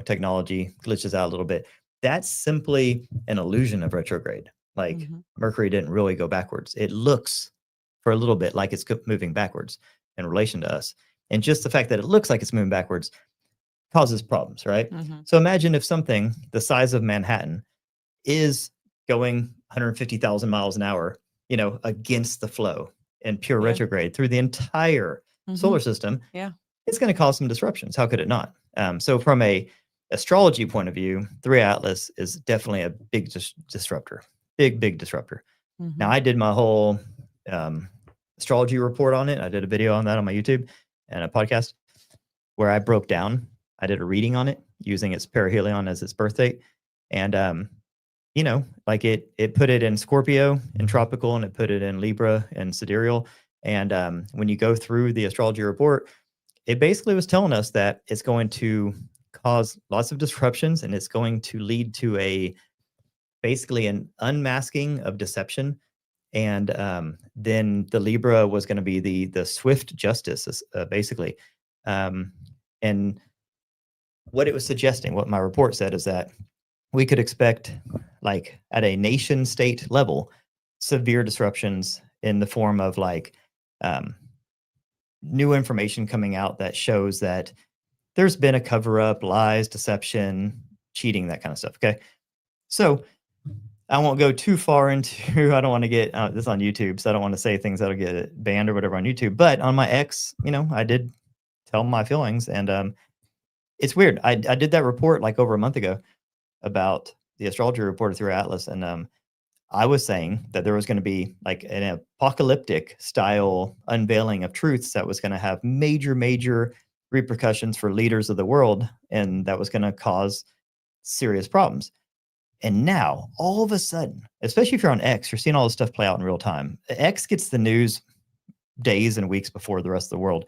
technology glitches out a little bit, that's simply an illusion of retrograde. Like Mhm. Mercury didn't really go backwards. It looks for a little bit like it's moving backwards in relation to us. And just the fact that it looks like it's moving backwards causes problems, right? Mhm. So imagine if something the size of Manhattan is going 150,000 miles an hour, against the flow in pure Yeah. retrograde through the entire Mhm. solar system. Yeah. It's going to cause some disruptions. How could it not? So from a astrology point of view, 3 Atlas is definitely a big disruptor, big disruptor. Mhm. Now I did my whole astrology report on it. I did a video on that on my YouTube and a podcast where I broke down. I did a reading on it using its perihelion as its birth date. And, like it put it in Scorpio in tropical, and it put it in Libra and sidereal. And when you go through the astrology report, it basically was telling us that it's going to cause lots of disruptions, and it's going to lead to basically an unmasking of deception. And then the Libra was going to be the swift justice, basically. And what it was suggesting, what my report said, is that we could expect, like at a nation state level, severe disruptions in the form of like new information coming out that shows that there's been a cover up, lies, deception, cheating, that kind of stuff. Okay. So I won't go too far into, I don't want to get this on YouTube, so I don't want to say things that'll get banned or whatever on YouTube. But on my X, I did tell my feelings, and it's weird. I did that report like over a month ago about the astrology report through Atlas, and I was saying that there was going to be like an apocalyptic style unveiling of truths that was going to have major repercussions for leaders of the world, and that was going to cause serious problems. And now, all of a sudden, especially if you're on X, you're seeing all this stuff play out in real time. X gets the news days and weeks before the rest of the world.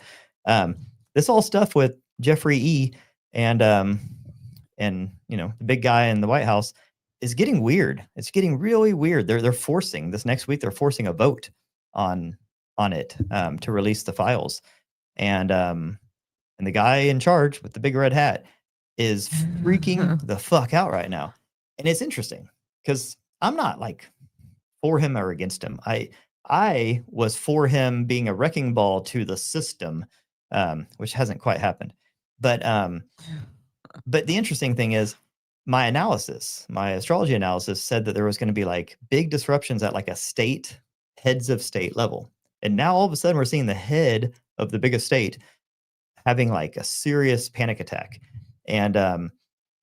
This all stuff with Jeffrey E. and the big guy in the White House is getting weird. It's getting really weird. They're forcing this next week. They're forcing a vote on it to release the files, and the guy in charge with the big red hat is freaking the fuck out right now. And it's interesting because I'm not like for him or against him. I was for him being a wrecking ball to the system, which hasn't quite happened. But the interesting thing is my astrology analysis said that there was going to be like big disruptions at like a heads of state level. And now all of a sudden we're seeing the head of the biggest state having like a serious panic attack. And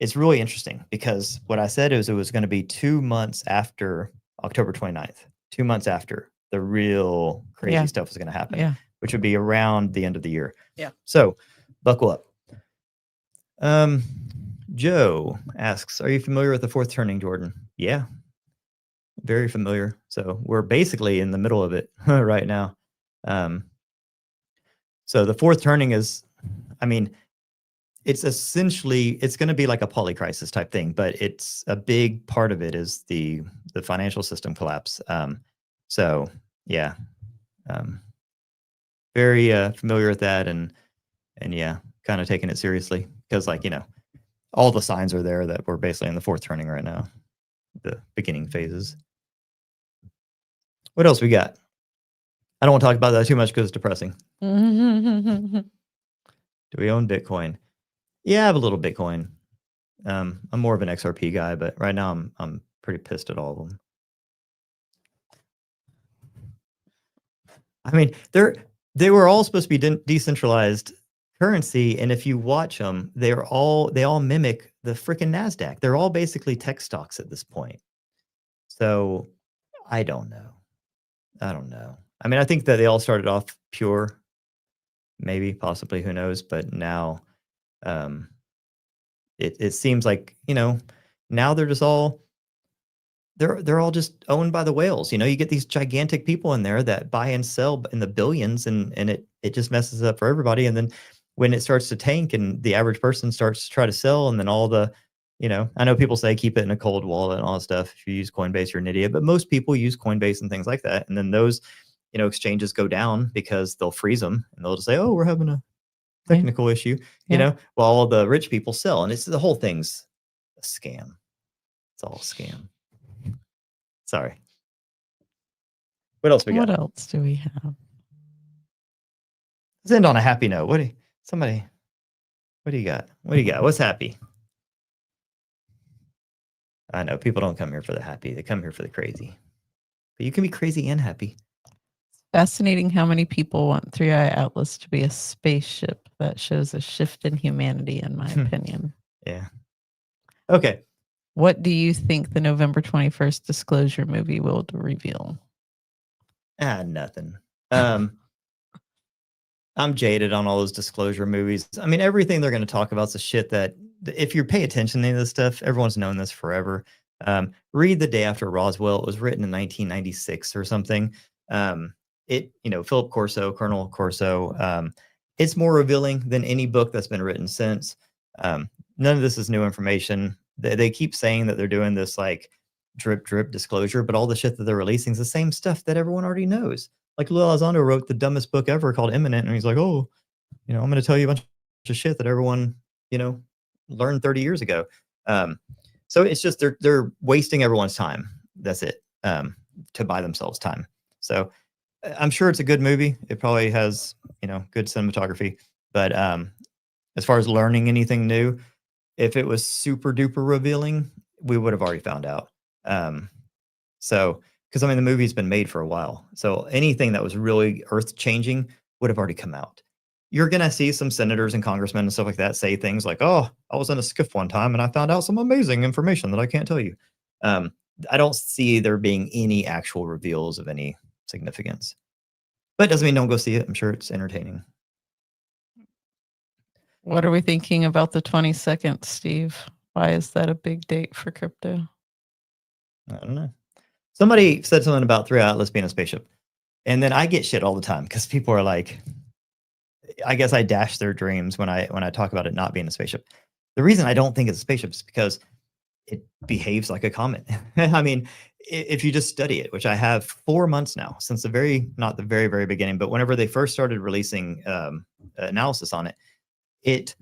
it's really interesting because what I said is it was going to be 2 months after October 29th, 2 months after the real crazy stuff was going to happen, which would be around the end of the year. Yeah. So buckle up. Joe asks, are you familiar with the fourth turning, Jordan? Yeah, very familiar. So we're basically in the middle of it right now. So the fourth turning is, it's essentially, it's going to be like a polycrisis type thing, but it's a big part of it is the financial system collapse. So yeah, very familiar with that, and yeah, kind of taking it seriously because all the signs are there that we're basically in the fourth turning right now, the beginning phases. What else we got? I don't want to talk about that too much because it's depressing. Do we own Bitcoin? Yeah, I have a little Bitcoin. I'm more of an XRP guy, but right now I'm pretty pissed at all of them. They were all supposed to be decentralized currency, and if you watch them, they all mimic the freaking NASDAQ. They're all basically tech stocks at this point. So I don't know. I think that they all started off pure, maybe, possibly, who knows? But now, it seems like now they're just all they're all just owned by the whales. You get these gigantic people in there that buy and sell in the billions, and it just messes it up for everybody. And then when it starts to tank and the average person starts to try to sell, and then all the I know people say keep it in a cold wallet and all that stuff. If you use Coinbase, you're an idiot. But most people use Coinbase and things like that. And then those, exchanges go down because they'll freeze them and they'll just say, oh, we're having a technical issue, while all the rich people sell. And it's the whole thing's a scam. It's all a scam. Sorry. What else we got? What else do we have? Let's end on a happy note. What do you got? What do you got? What's happy? I know people don't come here for the happy. They come here for the crazy. But you can be crazy and happy. Fascinating how many people want 3i Atlas to be a spaceship. That shows a shift in humanity, in my opinion. Yeah. Okay. What do you think the November 21st Disclosure movie will reveal? Nothing. I'm jaded on all those Disclosure movies. I mean, everything they're going to talk about is the shit that, if you pay attention to any of this stuff, everyone's known this forever. Read The Day After Roswell. It was written in 1996 or something. Philip Corso, Colonel Corso. It's more revealing than any book that's been written since. None of this is new information. They keep saying that they're doing this like drip disclosure, but all the shit that they're releasing is the same stuff that everyone already knows. Like Lou Elizondo wrote the dumbest book ever called Imminent, and he's like, oh, I'm going to tell you a bunch of shit that everyone, learned 30 years ago. So it's just they're wasting everyone's time. That's it. To buy themselves time. So I'm sure it's a good movie. It probably has, good cinematography. But as far as learning anything new, if it was super duper revealing, we would have already found out. Because the movie's been made for a while. So anything that was really earth changing would have already come out. You're going to see some senators and congressmen and stuff like that say things like, oh, I was in a skiff one time and I found out some amazing information that I can't tell you. I don't see there being any actual reveals of any significance. But it doesn't mean don't go see it. I'm sure it's entertaining. What are we thinking about the 22nd, Steve? Why is that a big date for crypto? I don't know. Somebody said something about 3i Atlas being a spaceship. And then I get shit all the time because people are like, I guess I dash their dreams when I talk about it not being a spaceship. The reason I don't think it's a spaceship is because it behaves like a comet. I mean, if you just study it, which I have 4 months now, since not the very, very beginning, but whenever they first started releasing analysis on it, it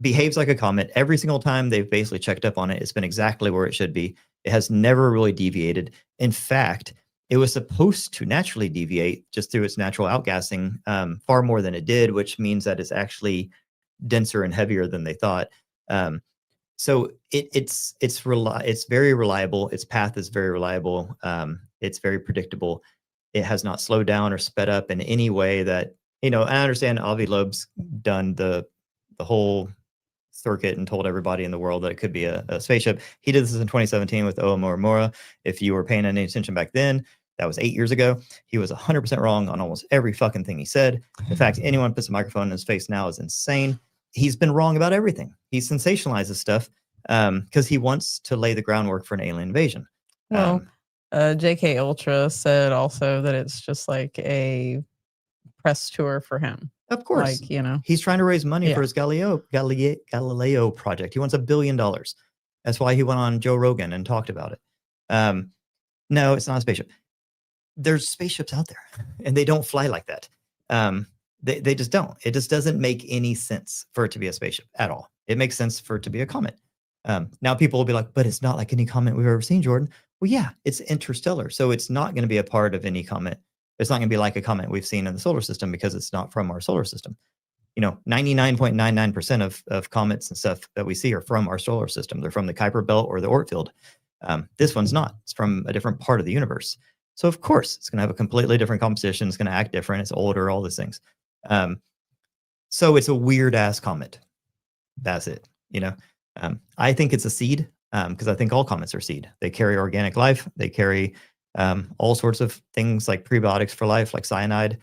behaves like a comet. Every single time they've basically checked up on it, it's been exactly where it should be. It has never really deviated. In fact, it was supposed to naturally deviate just through its natural outgassing far more than it did, which means that it's actually denser and heavier than they thought. So it's very reliable. Its path is very reliable. It's very predictable. It has not slowed down or sped up in any way that, I understand Avi Loeb's done the whole circuit and told everybody in the world that it could be a spaceship. He did this in 2017 with Oumuamua. If you were paying any attention back then, that was 8 years ago. He was 100% wrong on almost every fucking thing he said. In fact, anyone puts a microphone in his face now is insane. He's been wrong about everything. He sensationalizes stuff because he wants to lay the groundwork for an alien invasion. Well, JK Ultra said also that it's just like a press tour for him. Of course. Like, he's trying to raise money for his Galileo project. He wants $1 billion. That's why he went on Joe Rogan and talked about it. No, it's not a spaceship. There's spaceships out there and they don't fly like that. They just don't. It just doesn't make any sense for it to be a spaceship at all. It makes sense for it to be a comet. Now people will be like, but it's not like any comet we've ever seen, Jordan. Well, yeah, it's interstellar. So it's not going to be a part of any comet. It's not going to be like a comet we've seen in the solar system because it's not from our solar system. 99.99% of comets and stuff that we see are from our solar system. They're from the Kuiper Belt or the Oort field. This one's not. It's from a different part of the universe. So of course it's going to have a completely different composition. It's going to act different. It's older, all these things. So it's a weird ass comet. That's it. I think it's a seed because I think all comets are seed. They carry organic life. They carry all sorts of things like prebiotics for life, like cyanide.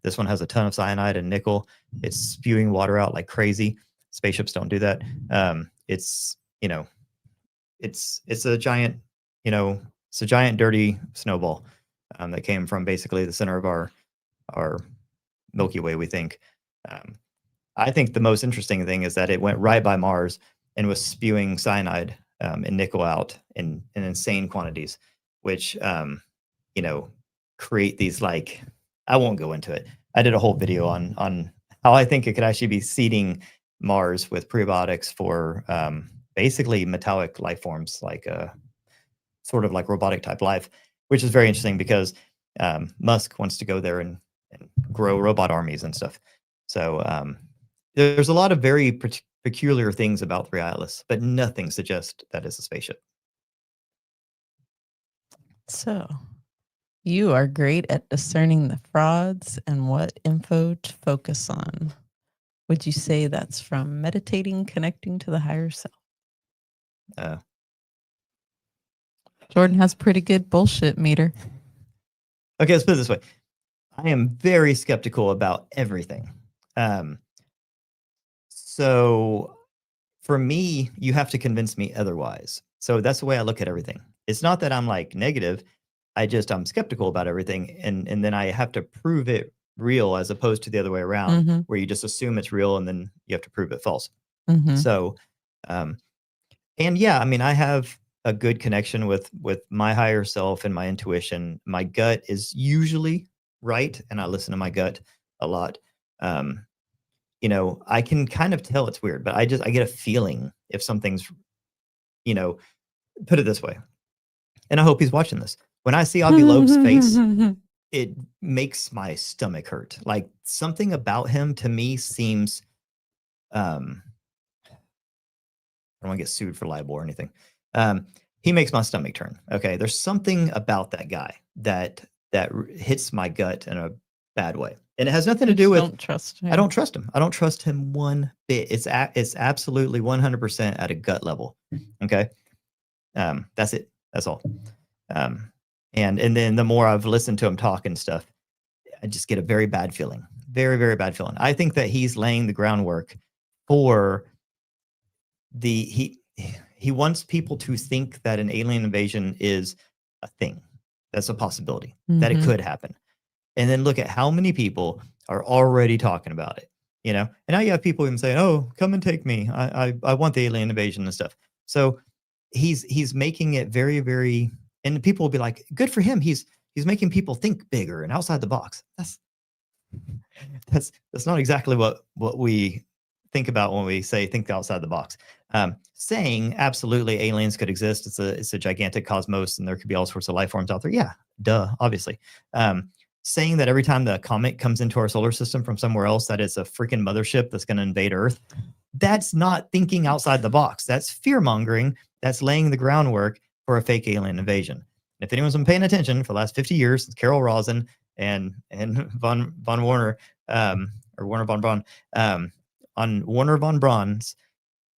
This one has a ton of cyanide and nickel. It's spewing water out like crazy. Spaceships don't do that. It's a giant, it's a giant dirty snowball that came from basically the center of our Milky Way, we think. I think the most interesting thing is that it went right by Mars and was spewing cyanide and nickel out in insane quantities, which you know, create these, like, I won't go into it. I did a whole video on how I think it could actually be seeding Mars with prebiotics for basically metallic life forms, like sort of like robotic type life, which is very interesting because Musk wants to go there and grow robot armies and stuff. So there's a lot of very peculiar things about 3 Atlas, but nothing suggests that it's a spaceship. So, you are great at discerning the frauds and what info to focus on. Would you say that's from meditating, connecting to the higher self? Jordan has pretty good bullshit meter. Okay, let's put it this way. I am very skeptical about everything. So for me, you have to convince me otherwise. So that's the way I look at everything. It's not that I'm like negative. I'm skeptical about everything. And then I have to prove it real as opposed to the other way around, where you just assume it's real and then you have to prove it false. So, and yeah, I mean, I have a good connection with my higher self and my intuition. My gut is usually right, and I listen to my gut a lot. You know, I can kind of tell it's weird, but I get a feeling if something's, you know, put it this way, and I hope he's watching this. When I see Avi Loeb's face, it makes my stomach hurt. Like, something about him to me seems, I don't want to get sued for libel or anything. He makes my stomach turn. Okay, there's something about that guy that hits my gut in a bad way, and it has nothing to do with. Don't trust him. I don't trust him. I don't trust him one bit. It's absolutely 100% at a gut level. Okay, that's it. That's all. And then the more I've listened to him talk and stuff, I just get a very bad feeling. Very, very bad feeling. I think that he's laying the groundwork for he wants people to think that an alien invasion is a thing. That's a possibility, that it could happen. And then look at how many people are already talking about it, you know? And now you have people even saying, "Oh, come and take me. I want the alien invasion and stuff." So he's making it very, very, and people will be like, "Good for him. He's making people think bigger and outside the box." That's not exactly what we think about when we say think outside the box. Saying absolutely aliens could exist. It's a gigantic cosmos and there could be all sorts of life forms out there. Yeah, duh, obviously. Saying that every time the comet comes into our solar system from somewhere else, that it's a freaking mothership that's going to invade Earth. That's not thinking outside the box. That's fear mongering. That's laying the groundwork for a fake alien invasion. And if anyone's been paying attention for the last 50 years, since Carol Rosin and von Warner, or Warner von Braun, on Warner von Braun's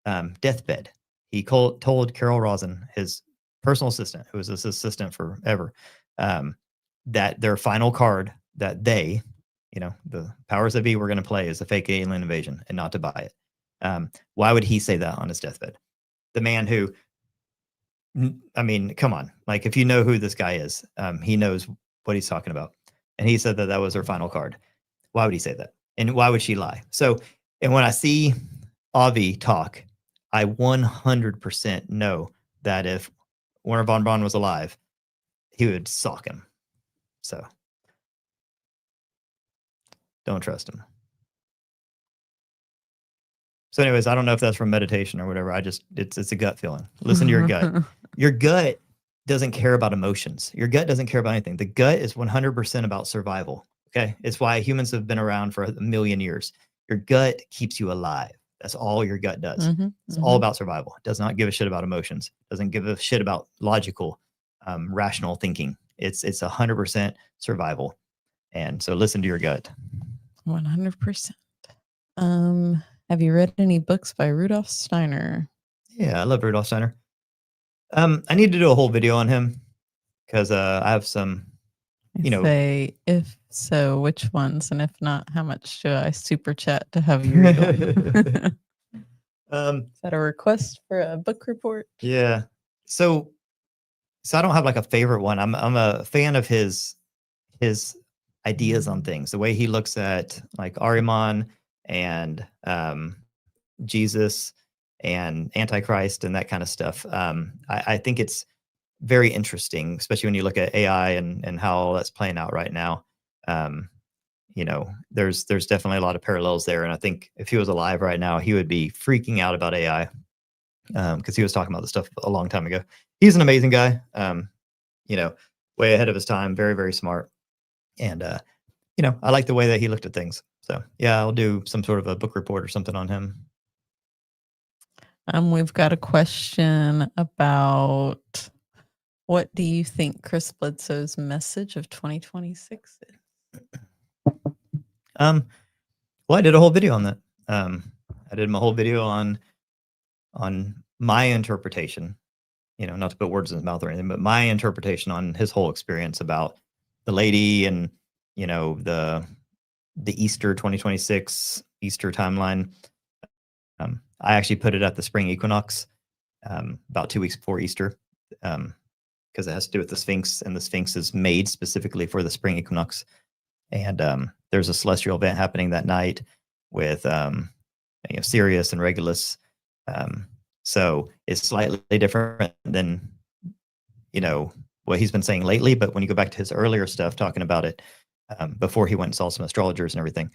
deathbed, he told Carol Rosin, his personal assistant, who was his assistant forever, that their final card that they, you know, the powers that be, were going to play is a fake alien invasion and not to buy it. Why would he say that on his deathbed? The man who, I mean, come on, like, if you know who this guy is, he knows what he's talking about. And he said that was her final card. Why would he say that? And why would she lie? So, and when I see Avi talk, I 100% know that if Werner von Braun was alive, he would sock him. So don't trust him. So anyways, I don't know if that's from meditation or whatever. It's a gut feeling. Listen to your gut. Your gut doesn't care about emotions. Your gut doesn't care about anything. The gut is 100% about survival. Okay. It's why humans have been around for 1 million years. Your gut keeps you alive. That's all your gut does. It's all about survival. It does not give a shit about emotions. It doesn't give a shit about logical, rational thinking. It's 100% survival. And so listen to your gut. 100%. Have you read any books by Rudolf Steiner? Yeah, I love Rudolf Steiner. I need to do a whole video on him because I have some, you know. Say, if so, which ones? And if not, how much should I super chat to have you read them? Is that a request for a book report? Yeah. So I don't have like a favorite one. I'm a fan of his ideas on things, the way he looks at like Ahriman and Jesus and Antichrist and that kind of stuff. I think it's very interesting, especially when you look at AI and how all that's playing out right now. You know, there's definitely a lot of parallels there. And I think if he was alive right now, he would be freaking out about AI, because he was talking about this stuff a long time ago. He's an amazing guy, you know, way ahead of his time, very, very smart. And, you know, I like the way that he looked at things. So yeah, I'll do some sort of a book report or something on him. We've got a question about what do you think Chris Bledsoe's message of 2026 is? Well, I did a whole video on that. I did my whole video on my interpretation, you know, not to put words in his mouth or anything, but my interpretation on his whole experience about the lady and, you know, the Easter 2026 Easter timeline. I actually put it at the spring equinox, about 2 weeks before Easter, because it has to do with the Sphinx, and the Sphinx is made specifically for the spring equinox. And there's a celestial event happening that night with you know, Sirius and Regulus. So it's slightly different than, you know, what he's been saying lately. But when you go back to his earlier stuff, talking about it before he went and saw some astrologers and everything,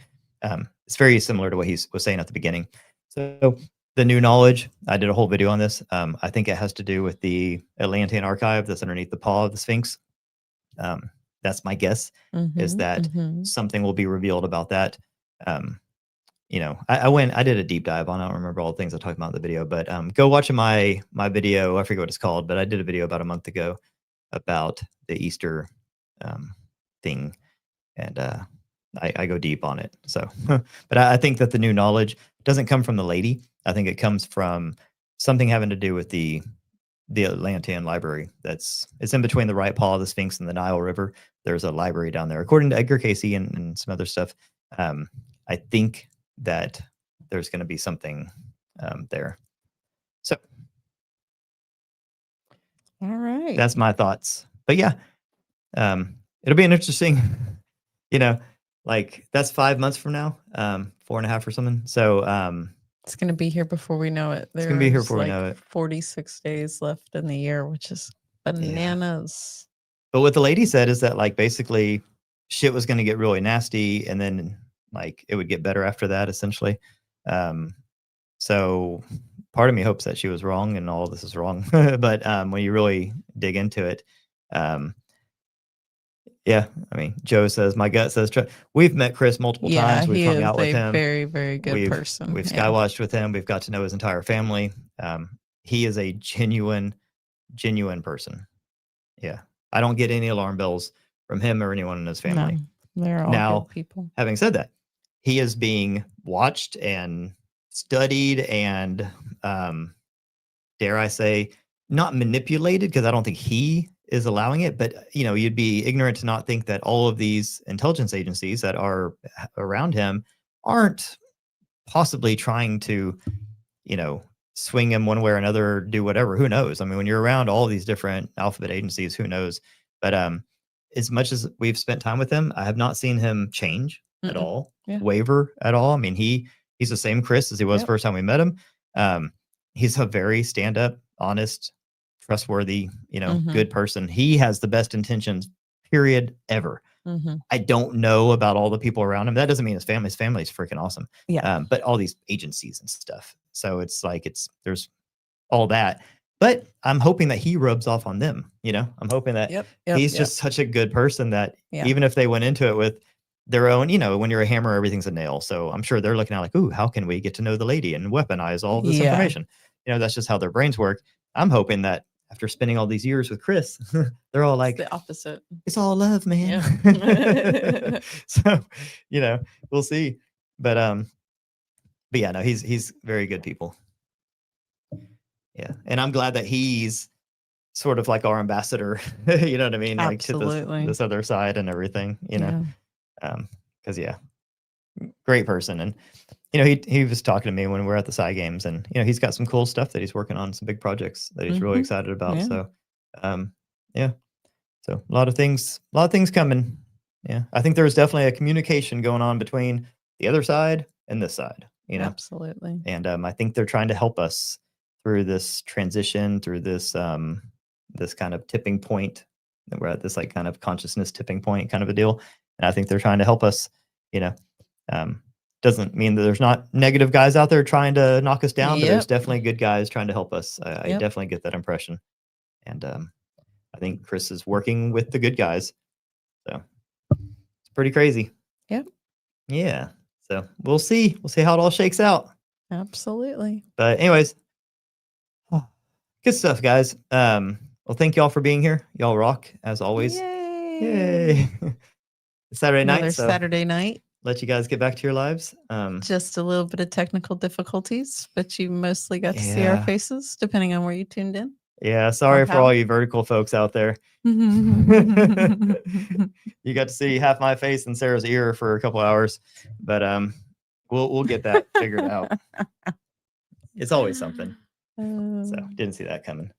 it's very similar to what he was saying at the beginning. So the new knowledge, I did a whole video on this. I think it has to do with the Atlantean archive that's underneath the paw of the Sphinx. That's my guess, is that something will be revealed about that. You know, I did a deep dive on it. I don't remember all the things I talked about in the video, but go watch my video. I forget what it's called, but I did a video about a month ago about the Easter thing, and I go deep on it. So, but I think that the new knowledge doesn't come from the lady. I think it comes from something having to do with the Atlantean library. It's in between the right paw of the Sphinx and the Nile River. There's a library down there, according to Edgar Casey and some other stuff. I think that there's going to be something there. So, all right, that's my thoughts. But yeah, it'll be an interesting, you know, like that's 5 months from now, 4.5 or something. So it's going to be here before we know it. It's going to be here before we know it. 46 days left in the year, which is bananas. Yeah. But what the lady said is that, like, basically shit was going to get really nasty, and then like it would get better after that, essentially. So part of me hopes that she was wrong and all of this is wrong. But when you really dig into it, yeah, I mean, Joe says, my gut says, we've met Chris multiple times. We've hung out with him. Very, very good person. We've skywatched with him. We've got to know his entire family. He is a genuine person. Yeah. I don't get any alarm bells from him or anyone in his family. No, they're all good people. Having said that, he is being watched and studied and, dare I say, not manipulated, because I don't think he is allowing it, but you know, you'd be ignorant to not think that all of these intelligence agencies that are around him aren't possibly trying to, you know, swing him one way or another, do whatever. Who knows? I mean, when you're around all these different alphabet agencies, who knows? But as much as we've spent time with him, I have not seen him change at all, waver at all. I mean, he's the same Chris as he was first time we met him. He's a very stand-up, honest, trustworthy, you know, good person. He has the best intentions, period, ever. I don't know about all the people around him. That doesn't mean his family is freaking awesome. Yeah. But all these agencies and stuff. So it's like, there's all that. But I'm hoping that he rubs off on them. You know, I'm hoping that he's just such a good person that even if they went into it with their own, you know, when you're a hammer, everything's a nail. So I'm sure they're looking at like, ooh, how can we get to know the lady and weaponize all this information? You know, that's just how their brains work. I'm hoping that after spending all these years with Chris, they're all like, it's the opposite. It's all love, man. Yeah. So, you know, we'll see. But yeah, no, he's very good people. Yeah. And I'm glad that he's sort of like our ambassador, you know what I mean? Absolutely. Like to this other side and everything, you know? Cause great person. And, you know, he was talking to me when we were at the Psy Games, and, you know, he's got some cool stuff that he's working on, some big projects that he's really excited about. So, so a lot of things coming. Yeah. I think there's definitely a communication going on between the other side and this side. you know. Absolutely. And I think they're trying to help us through this transition, through this this kind of tipping point. That we're at this like kind of consciousness tipping point kind of a deal. And I think they're trying to help us, you know. Doesn't mean that there's not negative guys out there trying to knock us down, but there's Yep. definitely good guys trying to help us. I Yep. definitely get that impression. And I think Chris is working with the good guys. So it's pretty crazy. Yep. Yeah. So we'll see. We'll see how it all shakes out. Absolutely. But anyways, good stuff, guys. Well, thank y'all for being here. Y'all rock as always. Yay. It's Saturday night. Another So Saturday night. let you guys get back to your lives. Just a little bit of technical difficulties, but you mostly got to see our Yeah. faces, depending on where you tuned in. Yeah. Sorry for how? all you vertical folks out there. You got to see half my face and Sarah's ear for a couple hours, but we'll get that figured out. It's always something. So didn't see that coming.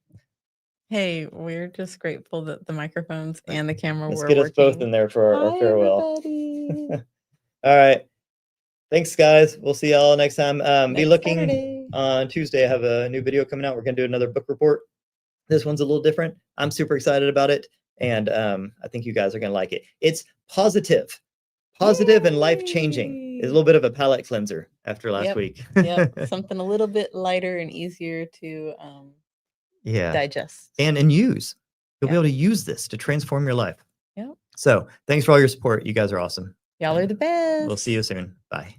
Hey, we're just grateful that the microphones and the camera Let's were get us working. both in there for our Bye, farewell. everybody. All right. Thanks, guys. We'll see y'all next time. Be Next looking Saturday. on Tuesday. I have a new video coming out. We're going to do another book report. This one's a little different. I'm super excited about it. And I think you guys are going to like it. It's positive and life-changing. It's a Yay. little bit of a palate cleanser after last Yep. week. Yep, something a little bit lighter and easier to Yeah. digest. And use. You'll be Yep. able to use this to transform your life. Yep. So thanks for all your support. You guys are awesome. Y'all are the best. We'll see you soon. Bye.